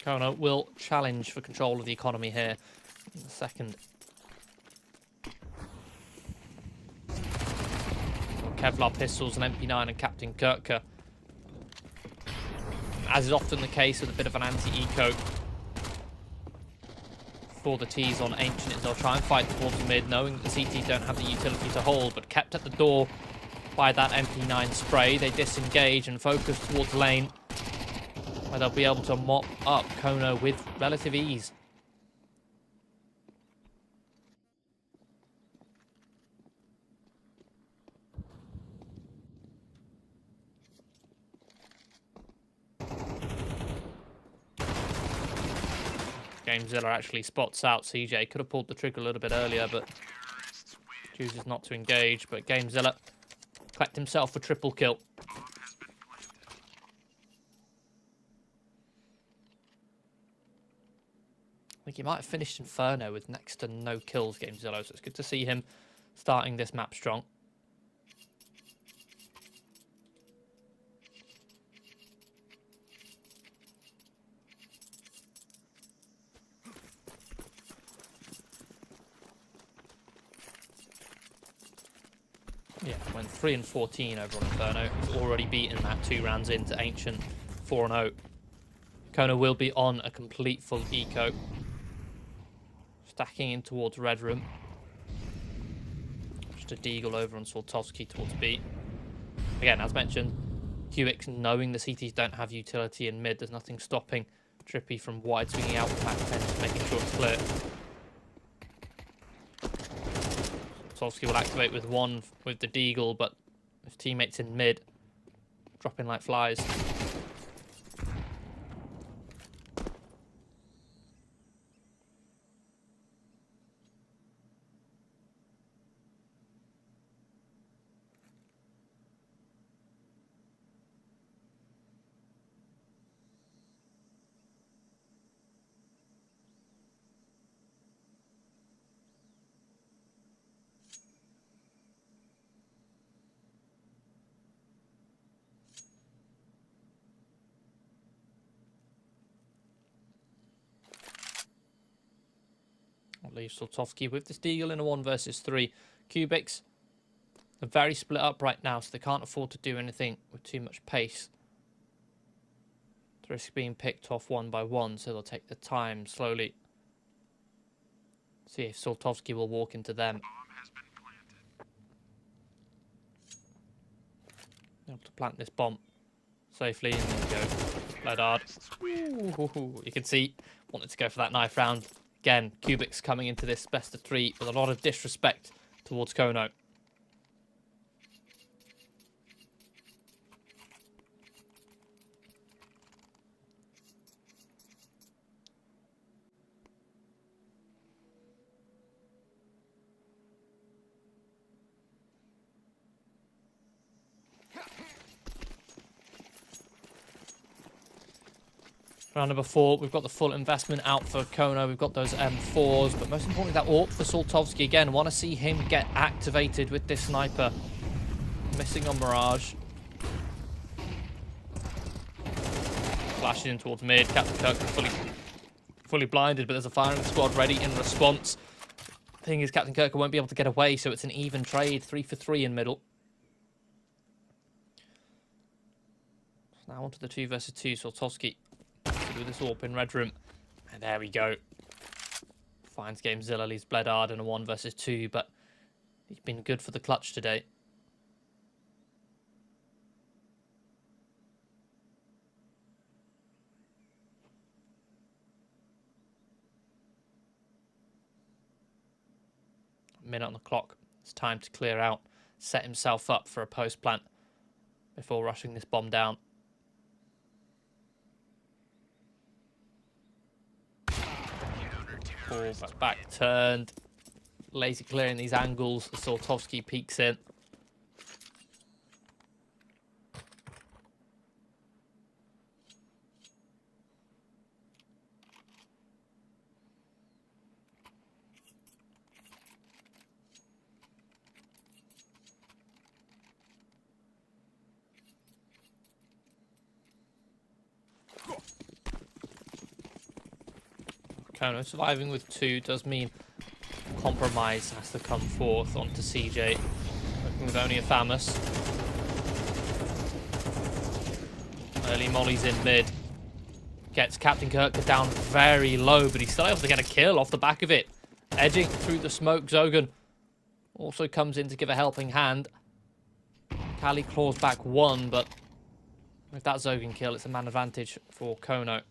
Kono will challenge for control of the economy here in the second. Kevlar pistols and MP9 and Captain Kirker. As is often the case with a bit of an anti-eco for the T's on Ancient, is they'll try and fight towards mid, knowing that the CT don't have the utility to hold, but kept at the door by that MP9 spray. They disengage and focus towards lane, where they'll be able to mop up Kono with relative ease. GameZilla actually spots out CJ. Could have pulled the trigger a little bit earlier, but chooses not to engage. But GameZilla collect himself a triple kill. I think he might have finished Inferno with next to no kills, GameZilla, so it's good to see him starting this map strong. Yeah, went 3 and 14 over on Inferno. He's already beaten that 2 rounds into Ancient, 4-0. Kono will be on a complete full eco. Stacking in towards Red Room. Just a deagle over on Soltovsky towards B. Again, as mentioned, KUBIX knowing the CTs don't have utility in mid, there's nothing stopping Trippy from wide swinging out with back 10, making sure it's clear. Soltovsky will activate with 1 with the deagle, but his teammates in mid dropping like flies. leaves Soltovsky with this deagle in a 1 versus 3. KUBIX are very split up right now, so they can't afford to do anything with too much pace. The risk being picked off one by one, so they'll take the time slowly. See if Soltovsky will walk into them. Able to plant this bomb safely, and there we go. Bloodard. Ooh, you can see, wanted to go for that knife round. Again, KUBIX coming into this best of 3 with a lot of disrespect towards Kono. Round number 4, we've got the full investment out for Kono. We've got those M4s, but most importantly, that AWP for Soltovsky. Again, want to see him get activated with this sniper. Missing on Mirage. Flashing in towards mid. Captain Kirk fully blinded, but there's a firing squad ready in response. The thing is, Captain Kirk won't be able to get away, so it's an even trade. 3 for 3 in middle. Now onto the 2 versus 2. Soltovsky with this AWP in red room. And there we go. Finds GameZilla, leaves Bledard in a 1 versus 2, but he's been good for the clutch today. A minute on the clock. It's time to clear out, set himself up for a post plant before rushing this bomb down. Ball back turned. Lazy clearing these angles. Soltovsky peeks in. Kono surviving with 2 does mean compromise has to come forth onto CJ. Working with only a Famus. Early mollies in mid. Gets Captain Kirk down very low, but he's still able to get a kill off the back of it. Edging through the smoke, Zogan also comes in to give a helping hand. Kali claws back 1, but with that Zogan kill, it's a man advantage for Kono.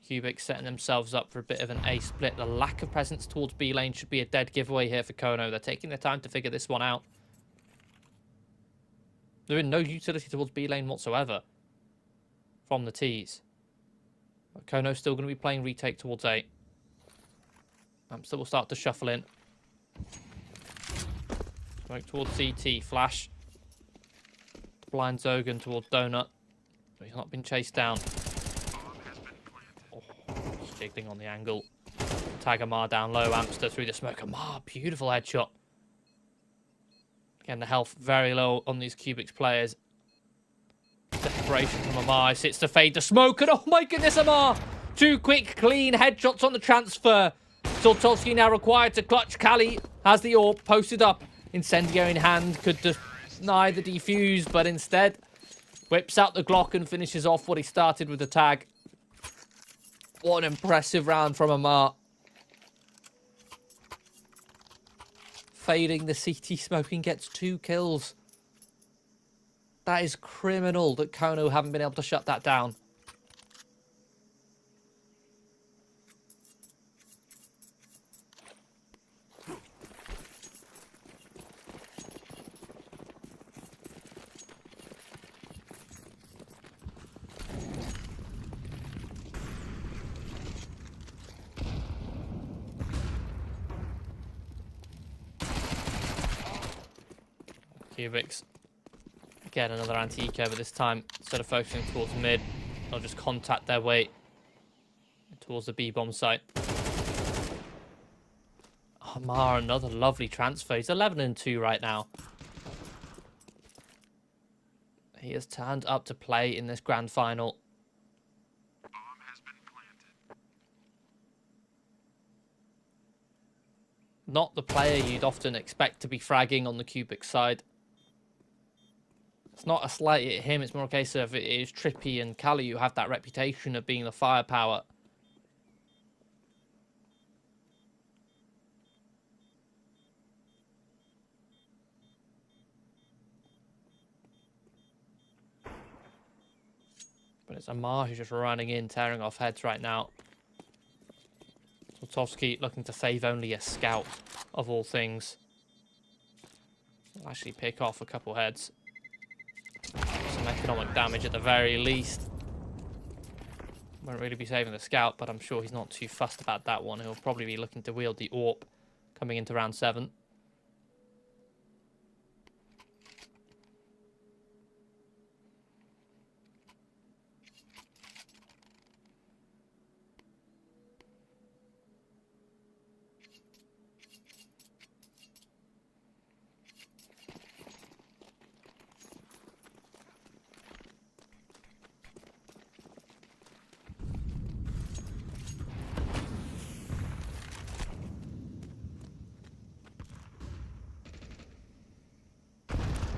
KUBIX setting themselves up for a bit of an A split. The lack of presence towards B lane should be a dead giveaway here for Kono. They're taking their time to figure this one out. They're in no utility towards B lane whatsoever from the T's. But Kono's still going to be playing retake towards A. Amster will start to shuffle in. Smoke towards CT. Flash. Blind Zogan towards Donut. But he's not been chased down. Jiggling on the angle. Tag Amar down low. Amster through the smoke. Amar, beautiful headshot. Again, the health very low on these KUBIX players. Desperation from Amar. Sits to fade the smoke. And oh my goodness, Amar! 2 quick, clean headshots on the transfer. Soltovsky now required to clutch. Kali has the AWP posted up. Incendiary in hand. Could deny the defuse, but instead whips out the Glock and finishes off what he started with the tag. What an impressive round from Amar. Fading the CT smoke and gets 2 kills. That is criminal that Kono haven't been able to shut that down. KUBIX. Again, another anti-eco, but this time, instead of focusing towards mid, they'll just contact their way towards the B-bomb site. Amar, another lovely transfer. He's 11-2 right now. He has turned up to play in this grand final. not the player you'd often expect to be fragging on the KUBIX side. It's not a slight at him, it's more a case of it is Trippy and Callie who have that reputation of being the firepower. But it's Amar who's just running in, tearing off heads right now. Zlotowski looking to save only a scout, of all things. He'll actually pick off a couple heads. Some economic damage at the very least. Won't really be saving the scout, but I'm sure he's not too fussed about that one. He'll probably be looking to wield the AWP coming into round 7.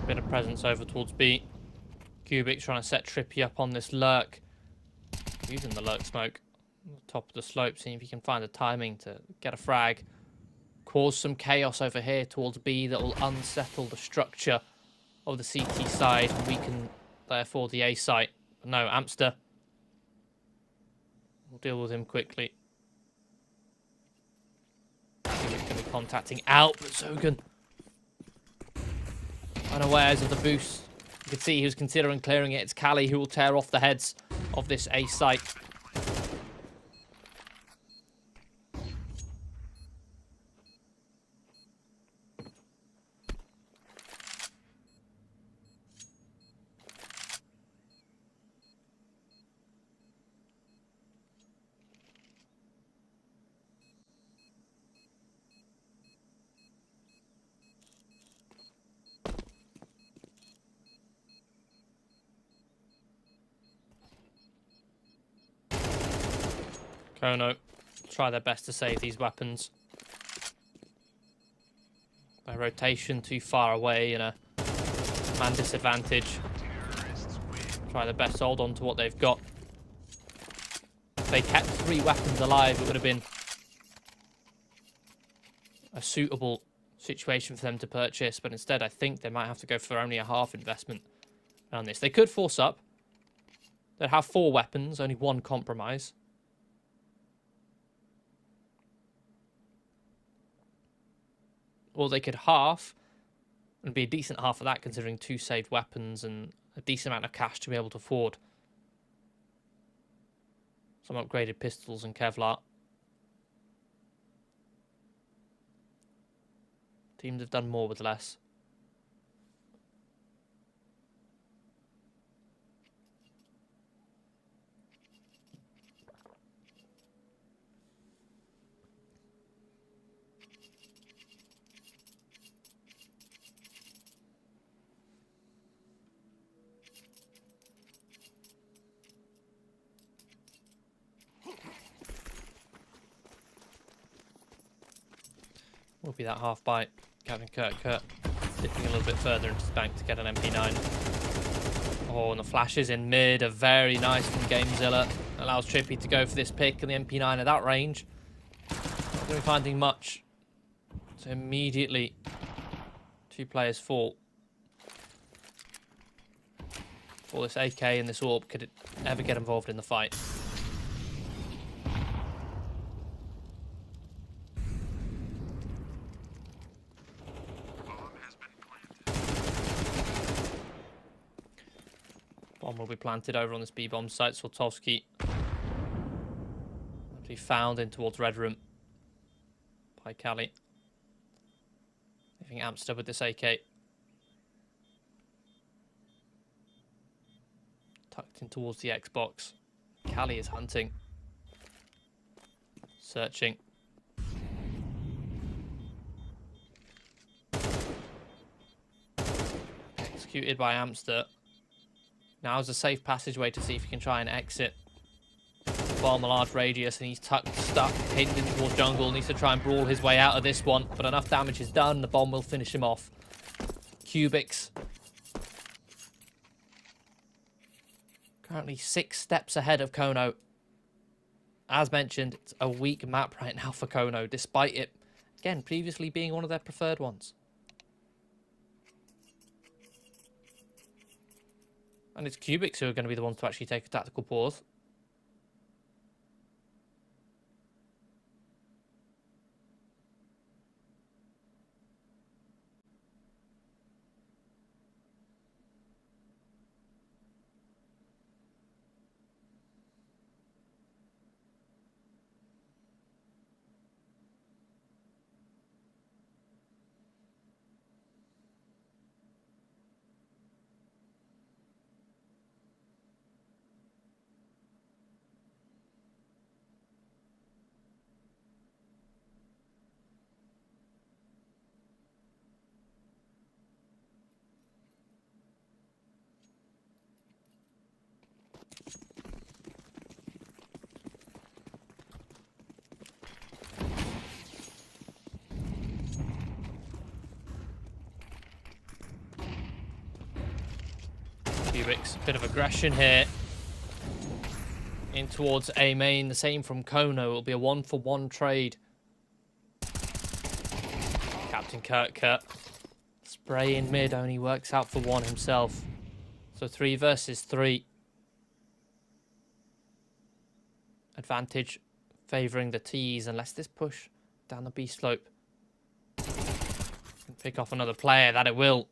Bit of presence over towards B. KUBIX trying to set Trippy up on this lurk. Using the lurk smoke. On the top of the slope, seeing if he can find the timing to get a frag. Cause some chaos over here towards B that will unsettle the structure of the CT side and weaken, therefore, the A site. But no, Amster. We'll deal with him quickly. KUBIX going to be contacting out, but Zogan unawares of the boost. You can see he was considering clearing it. It's Callie who will tear off the heads of this A site. Kono try their best to save these weapons. Their rotation too far away and a man disadvantage. Try their best to hold on to what they've got. If they kept 3 weapons alive, it would have been a suitable situation for them to purchase, but instead I think they might have to go for only a half investment on this. They could force up. They'd have 4 weapons, only 1 compromise. Or they could half, and be a decent half of that considering 2 saved weapons and a decent amount of cash to be able to afford some upgraded pistols and Kevlar. Teams have done more with less. Will be that half bite. Gavin Kurt dipping a little bit further into the bank to get an MP9. Oh, and the flashes in mid are very nice from Gamezilla. Allows Trippy to go for this pick and the MP9 at that range. Not going to be finding much. So immediately, 2 players fall. For this AK and this AWP, could it ever get involved in the fight? Bomb will be planted over on this B-bomb site. Zlotowski will be found in towards Red Room by Callie. Leaving Amster with this AK. Tucked in towards the Xbox. Callie is hunting. Searching. Executed by Amster. Now is a safe passageway to see if you can try and exit. bomb, a large radius, and he's stuck, hidden towards jungle. Needs to try and brawl his way out of this one, but enough damage is done. The bomb will finish him off. KUBIX currently 6 steps ahead of Kono. As mentioned, it's a weak map right now for Kono, despite it, again, previously being one of their preferred ones. And it's KUBIX who are going to be the ones to actually take a tactical pause. KUBIX, bit of aggression here. In towards A main, the same from Kono. It'll be a 1-for-1 trade. Captain Kirk spray in mid only works out for 1 himself. So 3 versus 3. Advantage favouring the T's unless this push down the B slope can pick off another player. That it will.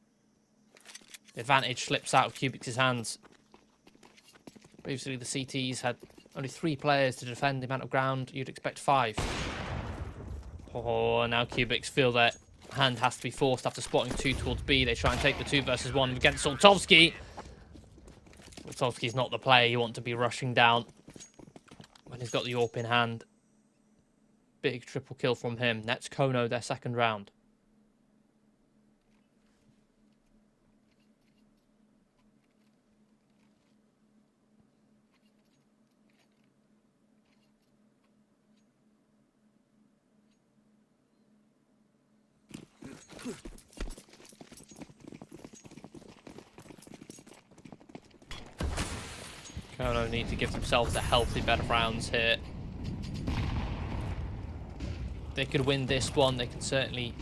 The advantage slips out of KUBIX's hands. Previously, the CTs had only 3 players to defend the amount of ground you'd expect 5. Oh, now KUBIX feel their hand has to be forced after spotting 2 towards B. They try and take the 2 versus 1 against Soltovsky. Soltovsky's not the player you want to be rushing down when he's got the AWP in hand. Big triple kill from him. That's Kono, their second round. Kono need to give themselves a healthy bed of rounds here. They could win this one. They can certainly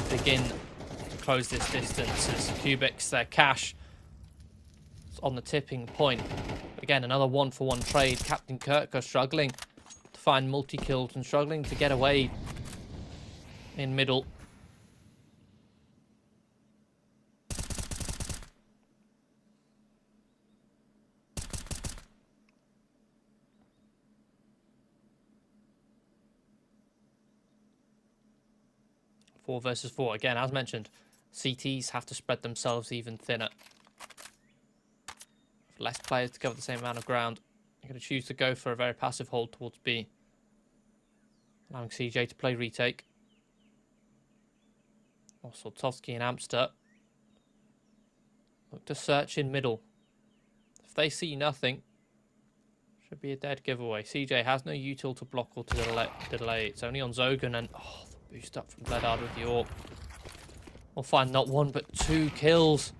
begin to close this distance as KUBIX, their cash is on the tipping point. Again, another 1-for-1 trade. Captain Kirk are struggling to find multi-kills and struggling to get away in middle. Four versus 4. Again, as mentioned, CTs have to spread themselves even thinner. With less players to cover the same amount of ground, they're going to choose to go for a very passive hold towards B, allowing CJ to play retake. Also, Soltovsky and Amster look to search in middle. If they see nothing, should be a dead giveaway. CJ has no util to block or to delay. It's only on Zogan and boost up from Bledard with the AWP. We'll find not 1 but 2 kills.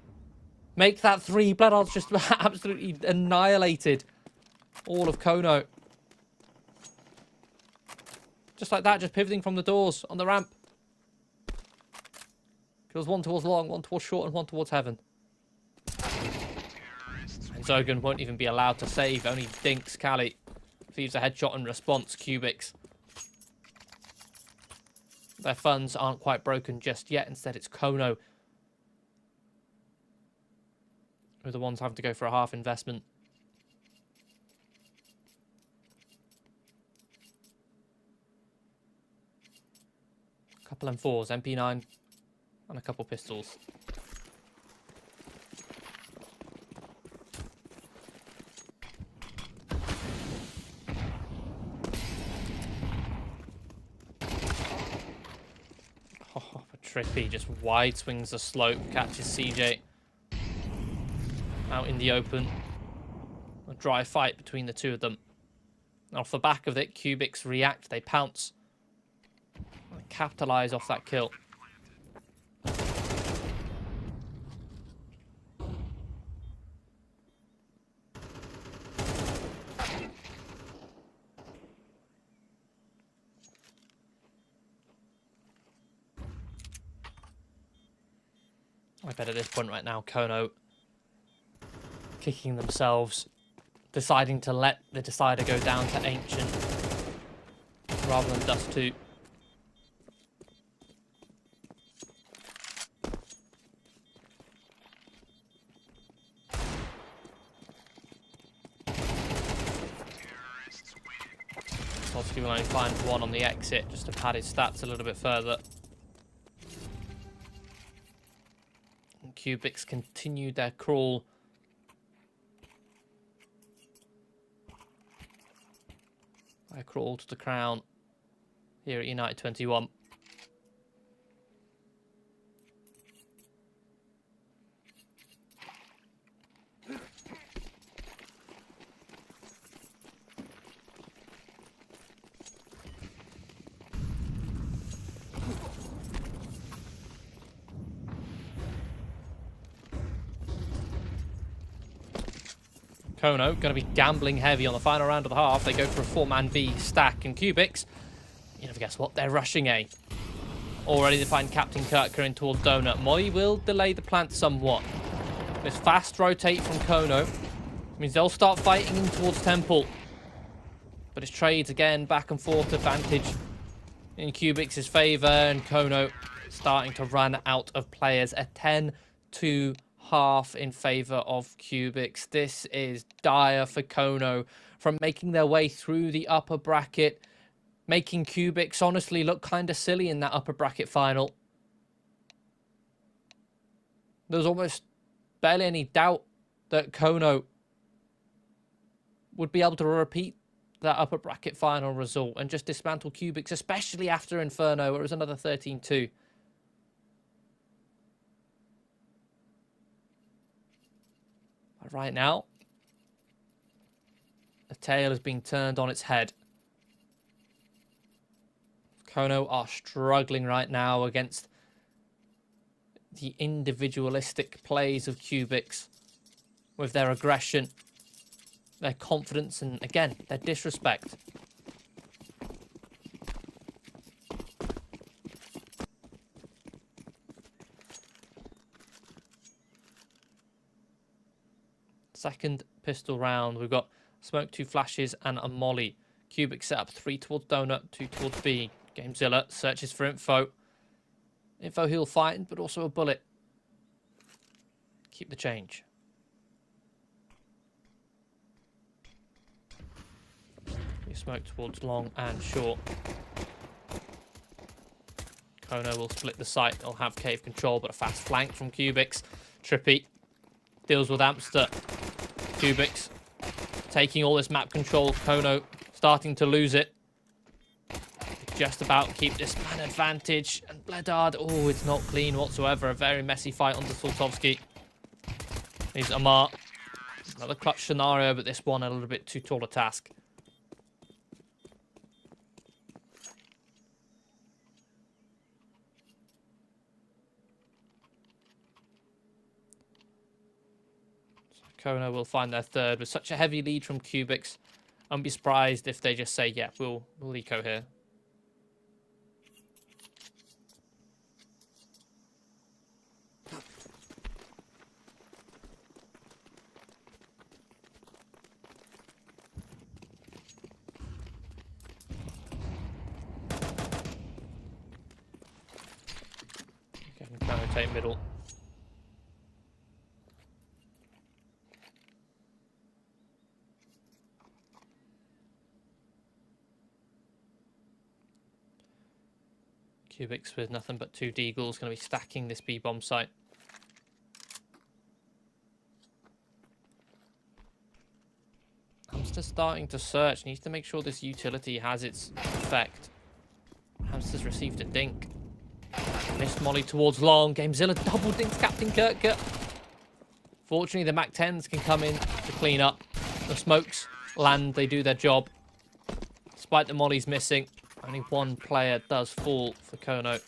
Make that 3. Bledard's just absolutely annihilated all of Kono. Just like that, just pivoting from the doors on the ramp. Kills 1 towards long, 1 towards short, and 1 towards heaven. And Zogan won't even be allowed to save. Only dinks Kali. Leaves a headshot in response. KUBIX. Their funds aren't quite broken just yet. Instead, it's Kono who are the ones having to go for a half investment. Couple M4s, MP9, and a couple pistols. Oh, but Trippy just wide swings the slope, catches CJ out in the open. A dry fight between the two of them. Off the back of it, KUBIX react. They pounce. They capitalise off that kill. I bet at this point right now, Kono kicking themselves, deciding to let the Decider go down to Ancient rather than Dust 2. Sosky will only find one on the exit just to pad his stats a little bit further. KUBIX continued their crawl. Their crawl to the crown here at United21. Kono going to be gambling heavy on the final round of the half. They go for a 4-man B stack, and KUBIX, you never guess what, they're rushing A. Already to find Captain Kirker in towards Donut. Molly will delay the plant somewhat. This fast rotate from Kono means they'll start fighting in towards Temple. But it's trades again, back and forth advantage in KUBIX's favour, and Kono starting to run out of players. A 10-2 half in favour of KUBIX. This is dire for Kono from making their way through the upper bracket, making KUBIX honestly look kind of silly in that upper bracket final. There was almost barely any doubt that Kono would be able to repeat that upper bracket final result and just dismantle KUBIX, especially after Inferno, where it was another 13-2. Right now, the tail is being turned on its head. Kono are struggling right now against the individualistic plays of KUBIX with their aggression, their confidence, and again, their disrespect. Second pistol round, we've got smoke, 2 flashes, and a molly. KUBIX set up 3 towards Donut, 2 towards B. Gamezilla searches for info. Info he'll find, but also a bullet. Keep the change. We smoke towards long and short. Kono will split the site. They'll have cave control, but a fast flank from KUBIX. Trippy deals with Amster. KUBIX taking all this map control. Kono starting to lose it. Just about keep this man advantage. And Bledard, oh, it's not clean whatsoever. A very messy fight onto Sultovsky. Here's Amar. Another clutch scenario, but this one a little bit too tall a task. Kono will find their third with such a heavy lead from KUBIX. I'd be surprised if they just say, yeah, we'll eco here. Kono take middle. KUBIX with nothing but 2 deagles, going to be stacking this B-bomb site. Hamster's starting to search. Needs to make sure this utility has its effect. Hamster's received a dink. Missed molly towards long. Gamezilla double dinks Captain Kirker. Fortunately, the Mac 10s can come in to clean up. The smokes land, they do their job. Despite the mollies missing, only one player does fall for Kono.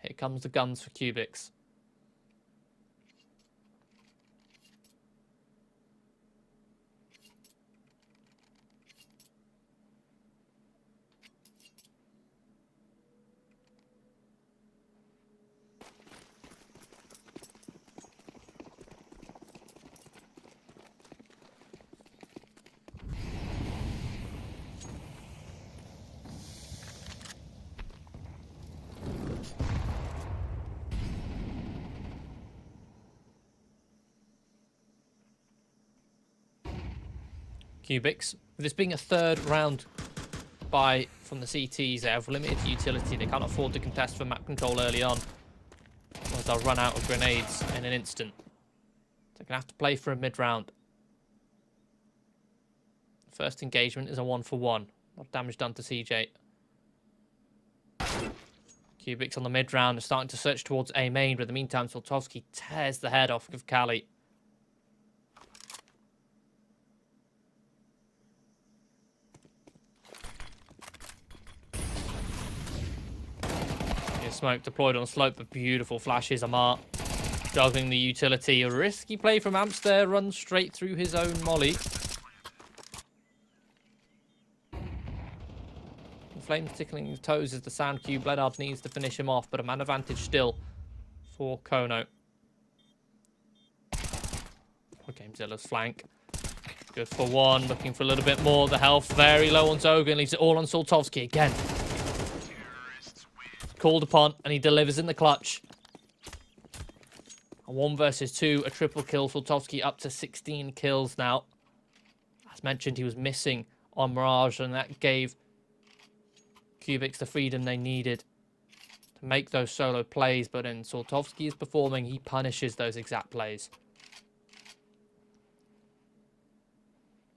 Here comes the guns for KUBIX. KUBIX, with this being a third round buy from the CTs, they have limited utility. They can't afford to contest for map control early on, otherwise they'll run out of grenades in an instant. They're going to have to play for a mid-round. First engagement is a 1-for-1. A lot of damage done to CJ. KUBIX on the mid-round are starting to search towards A main, but in the meantime, Soltovsky tears the head off of Kali. Smoke deployed on slope, but beautiful flashes. Amar juggling the utility. A risky play from Amps there, runs straight through his own molly. The flames tickling his toes as the sound cue. Bledard needs to finish him off, but a man advantage still for Kono. GameZilla's flank. Good for one, looking for a little bit more. The health very low on Zogan, leaves it all on Soltovsky again. Called upon, and he delivers in the clutch. A 1 versus 2, a triple kill. Soltovsky up to 16 kills now. As mentioned, he was missing on Mirage, and that gave KUBIX the freedom they needed to make those solo plays. But when Soltovsky is performing, he punishes those exact plays.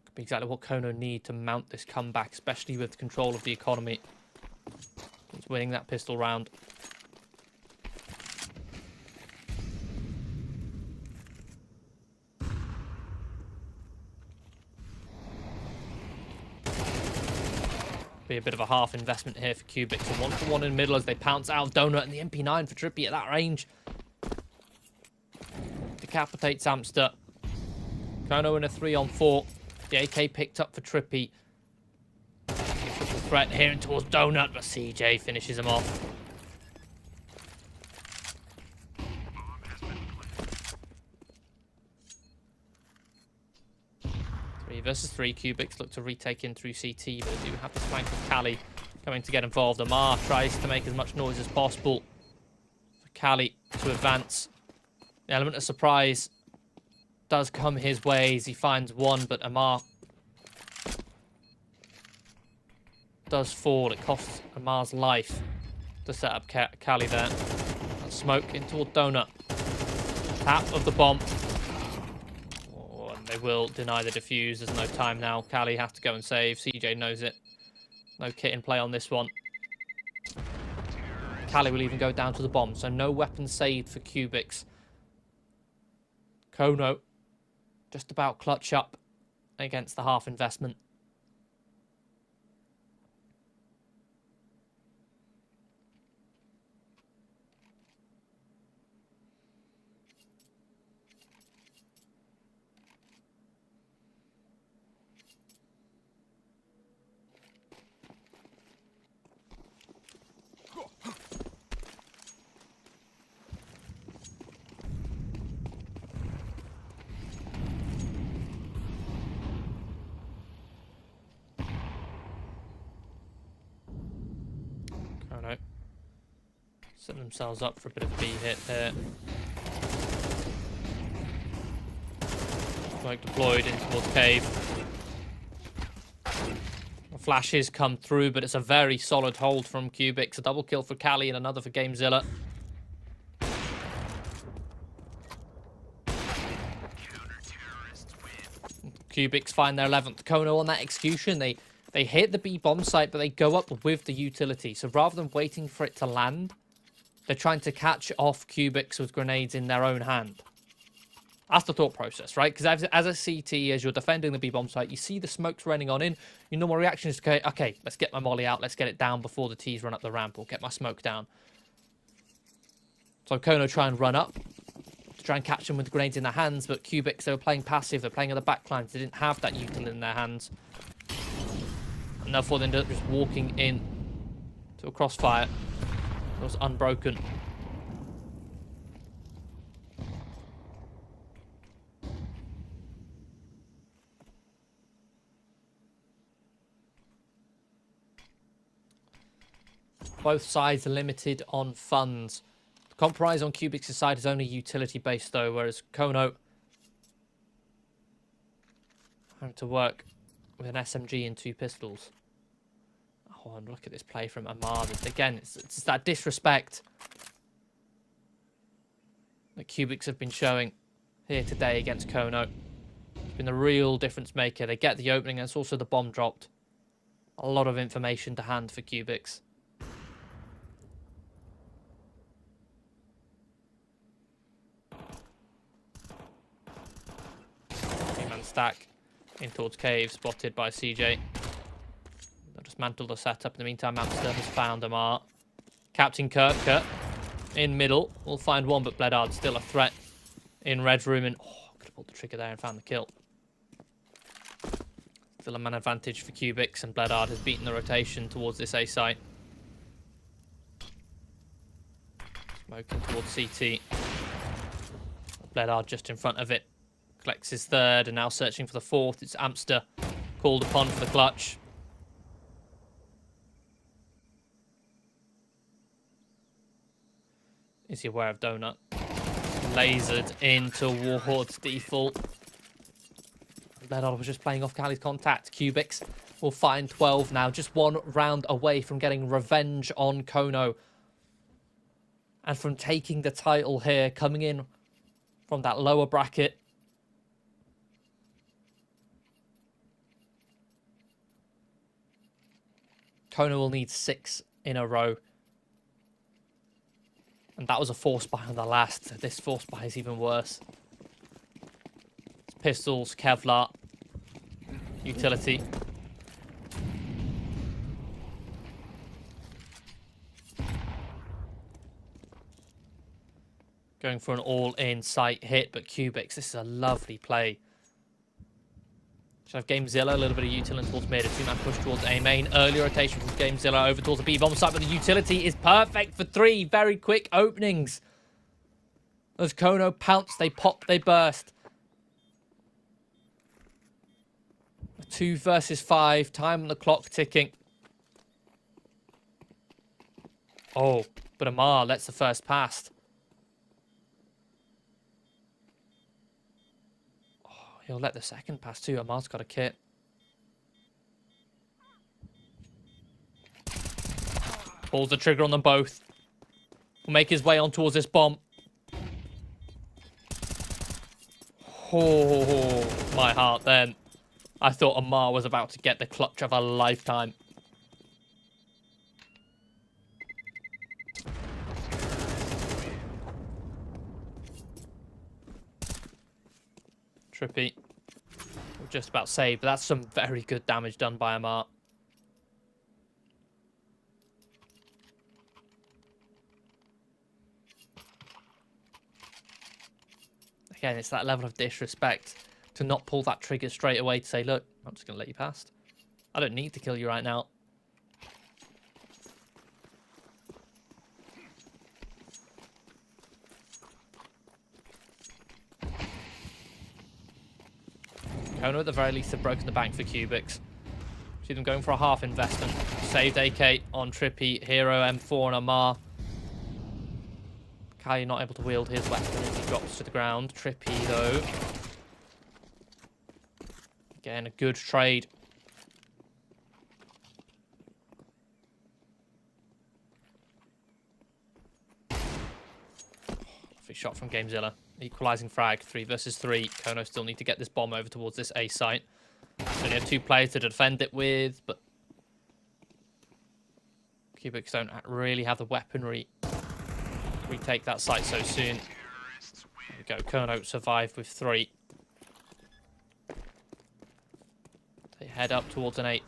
Could be exactly what Kono need to mount this comeback, especially with control of the economy. He's winning that pistol round. Be a bit of a half investment here for KUBIX. A 1-for-1 in the middle as they pounce out of Donut, and the MP9 for Trippy at that range decapitates Amster. Kono in a 3-on-4. The AK picked up for Trippy. Threat here and towards Donut, but CJ finishes him off. Three versus 3. KUBIX look to retake in through CT, but they do have the flank of Kali coming to get involved. Amar tries to make as much noise as possible for Kali to advance. The element of surprise does come his way as he finds one, but Amar does fall. It costs Amar's life to set up Kali there. And smoke in toward Donut. Tap of the bomb. Oh, and they will deny the defuse. There's no time now. Kali has to go and save. CJ knows it. No kit in play on this one. Kali will even go down to the bomb, so no weapon saved for KUBIX. Kono just about clutch up against the half investment. Setting themselves up for a bit of B hit here. Smoke deployed in towards cave. The flashes come through, but it's a very solid hold from KUBIX. A double kill for Kali and another for GameZilla. KUBIX find their 11th. Kono on that execution. They hit the B bomb site, but they go up with the utility. So rather than waiting for it to land, they're trying to catch off KUBIX with grenades in their own hand. That's the thought process, right? Because as a CT, as you're defending the B-bomb site, you see the smokes running on in. Your normal reaction is, okay, let's get my molly out. Let's get it down before the T's run up the ramp, or get my smoke down. So Kono try and run up to try and catch them with the grenades in their hands, but KUBIX, they were playing passive. They're playing at the back lines. They didn't have that util in their hands. And therefore, they ended up just walking in to a crossfire. It was unbroken. Both sides are limited on funds. The compromise on KUBIX's side is only utility-based, though, whereas Kono having to work with an SMG and 2 pistols. Oh, and look at this play from Amar. Again, it's that disrespect that KUBIX have been showing here today against Kono. It's been the real difference maker. They get the opening, and it's also the bomb dropped. A lot of information to hand for KUBIX. Stack in towards cave, spotted by CJ. They'll dismantle the setup. In the meantime, Amster has found Amar. Captain Kirk in middle. We'll find one, but Bledard's still a threat in red room. And could have pulled the trigger there and found the kill. Still a man advantage for KUBIX, and Bledard has beaten the rotation towards this A site. Smoking towards CT. Bledard just in front of it. Collects his third, and now searching for the fourth. It's Amster called upon for the clutch. Is he aware of Donut? Lasered in towards default. Bledard was just playing off Cali's contact. KUBIX will find 12 now. Just one round away from getting revenge on Kono. And from taking the title here, coming in from that lower bracket. Kono will need 6 in a row. And that was a force buy on the last. This force buy is even worse. It's pistols, Kevlar, utility. Going for an all-in sight hit, but KUBIX, this is a lovely play. Should have Gamezilla, a little bit of utility towards mid, a 2-man push towards A main. Early rotation from Gamezilla over towards the B-bomb site, but the utility is perfect for 3 very quick openings. As Kono pounce, they pop, they burst. 2 versus 5, time on the clock ticking. Oh, but Amar lets the first pass. He'll let the second pass too. Amar's got a kit. Pulls the trigger on them both. Will make his way on towards this bomb. Oh, my heart then. I thought Amar was about to get the clutch of a lifetime. Trippy. Just about saved, but that's some very good damage done by Amar. Again, it's that level of disrespect to not pull that trigger straight away to say, look, I'm just going to let you past. I don't need to kill you right now. Kono at the very least have broken the bank for KUBIX. See them going for a half investment. Saved AK on Trippy, Hero, M4 and Amar. Kali not able to wield his weapon as he drops to the ground. Trippy though. Again, a good trade. Lovely shot from Gamezilla. Equalising frag, 3 versus 3. Kono still need to get this bomb over towards this A site. Only have 2 players to defend it with, but KUBIX don't really have the weaponry to retake that site so soon. There we go. Kono survived with 3. They head up towards an 8th.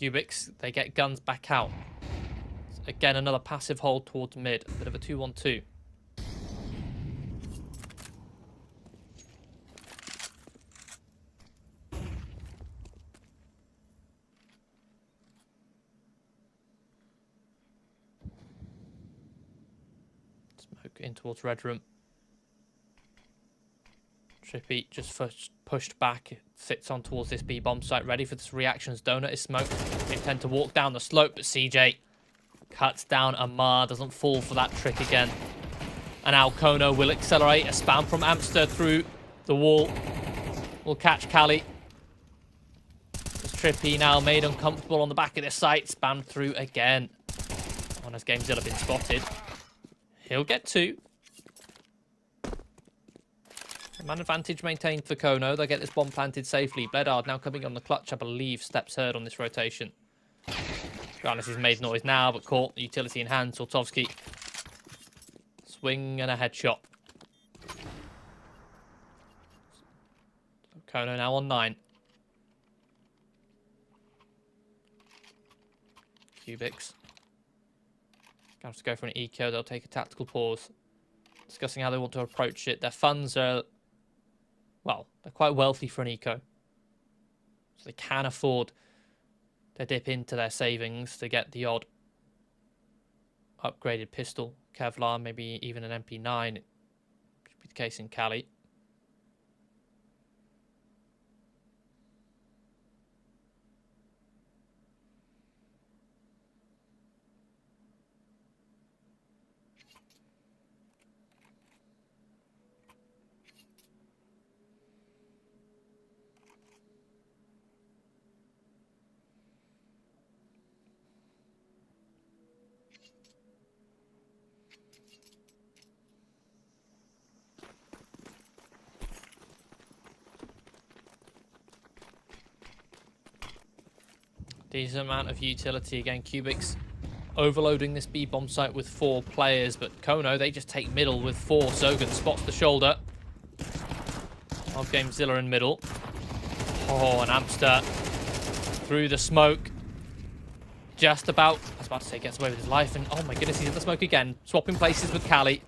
KUBIX, they get guns back out. Again, another passive hold towards mid. A bit of a 2-1-2. Smoke in towards red room. Trippy just pushed back, sits on towards this B bomb site, ready for this reactions. Donut is smoked. They intend to walk down the slope, but CJ cuts down Amar, doesn't fall for that trick again. And now Kono will accelerate. A spam from Amster through the wall will catch Kali. As Trippy now made uncomfortable on the back of this site, spammed through again. On as GameZilla been spotted. He'll get 2. Man advantage maintained for Kono. They'll get this bomb planted safely. Bledard now coming on the clutch, I believe. Steps heard on this rotation. Regardless, he's made noise now, but caught. Utility in hand. Sortovsky. Swing and a headshot. Kono now on 9. KUBIX. Going to go for an eco. They'll take a tactical pause. Discussing how they want to approach it. Their funds are... well, they're quite wealthy for an eco. So they can afford to dip into their savings to get the odd upgraded pistol. Kevlar, maybe even an MP9. It should be the case in Kali. Decent amount of utility again. KUBIX overloading this B-bomb site with 4 players, but Kono, they just take middle with 4. Sogan spots the shoulder of GameZilla in middle. Oh, and Amster through the smoke. Just about, I was about to say, gets away with his life, and oh my goodness, he's in the smoke again. Swapping places with Kali.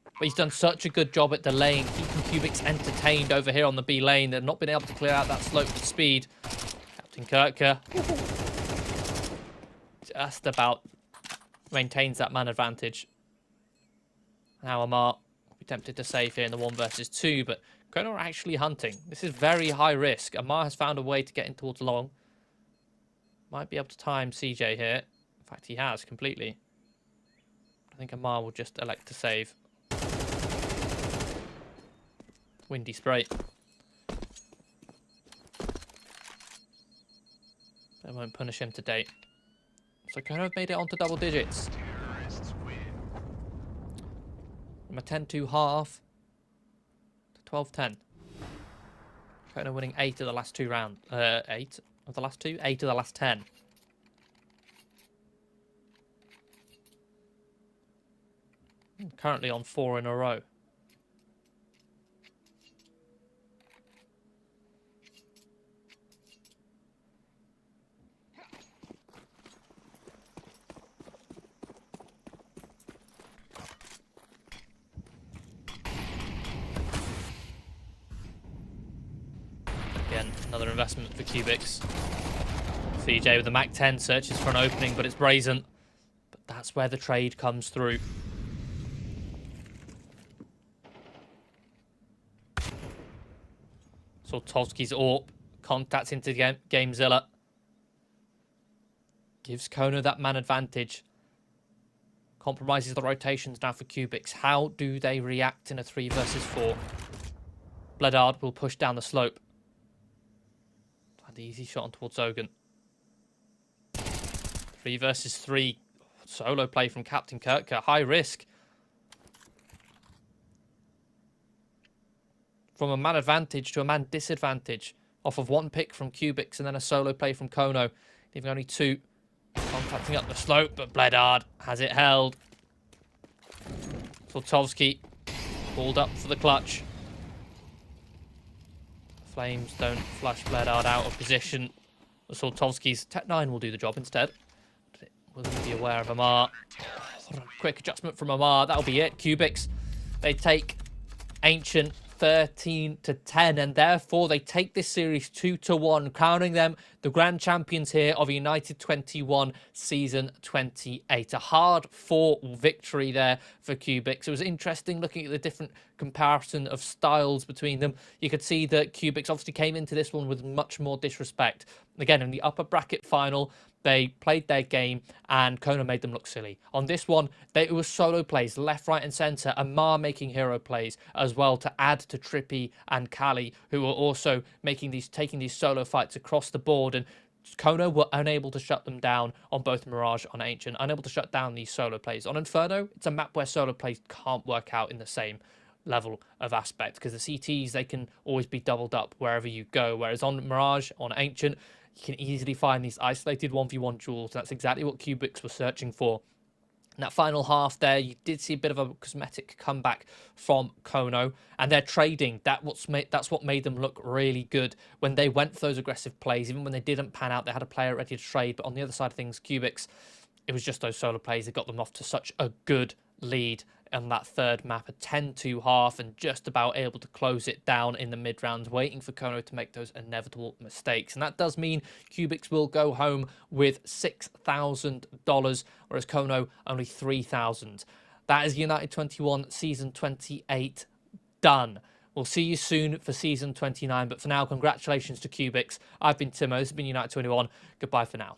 But he's done such a good job at delaying, keeping KUBIX entertained over here on the B lane. They've not been able to clear out that slope with speed. Kirker just about maintains that man advantage. Now Amar will be tempted to save here in the 1 versus 2, but Kono are actually hunting. This is very high risk. Amar has found a way to get in towards long. Might be able to time CJ here. In fact, he has completely. I think Amar will just elect to save. Windy spray. They won't punish him to date. So Kono have made it onto double digits. From a 10-2 half to 12-10. Kono winning 8 of the last 2 rounds. 8 of the last 2? 8 of the last 10. Currently on 4 in a row. Again, another investment for KUBIX. CJ with the Mac 10 searches for an opening, but it's brazen. But that's where the trade comes through. Sortovsky's AWP contacts into GameZilla. Gives Kono that man advantage. Compromises the rotations now for KUBIX. How do they react in a 3 versus 4? Bledard will push down the slope. And the easy shot on towards Zogan. 3 versus 3. Solo play from Captain Kirka. High risk. From a man advantage to a man disadvantage. Off of 1 pick from KUBIX and then a solo play from Kono. Leaving only 2. Contacting up the slope, but Bledard has it held. Slotowski pulled up for the clutch. Flames don't flush Bledard out of position. Slotowski's Tech 9 will do the job instead. But it wasn't be aware of Amar. Oh, quick adjustment from Amar. That'll be it. KUBIX, they take Ancient 13-10, and therefore they take this series 2-1, crowning them the grand champions here of United21 season 28. A hard-fought victory there for KUBIX. It was interesting looking at the different comparison of styles between them. You could see that KUBIX obviously came into this one with much more disrespect. Again, in the upper bracket final, they played their game and Kono made them look silly. On this one, it was solo plays, left, right and centre. Amar making hero plays as well to add to Trippy and Kali, who were also taking these solo fights across the board. And Kono were unable to shut them down on both Mirage and Ancient, unable to shut down these solo plays. On Inferno, it's a map where solo plays can't work out in the same level of aspect because the CTs, they can always be doubled up wherever you go. Whereas on Mirage, on Ancient, you can easily find these isolated 1v1 duels. That's exactly what KUBIX was searching for. In that final half there, you did see a bit of a cosmetic comeback from Kono, and their trading, that's what made them look really good when they went for those aggressive plays. Even when they didn't pan out, they had a player ready to trade. But on the other side of things, KUBIX, it was just those solo plays that got them off to such a good lead on that third map, a 10-2 half, and just about able to close it down in the mid-rounds, waiting for Kono to make those inevitable mistakes. And that does mean KUBIX will go home with $6,000, whereas Kono only $3,000. That is United21 Season 28 done. We'll see you soon for Season 29, but for now, congratulations to KUBIX. I've been Timo, this has been United21. Goodbye for now.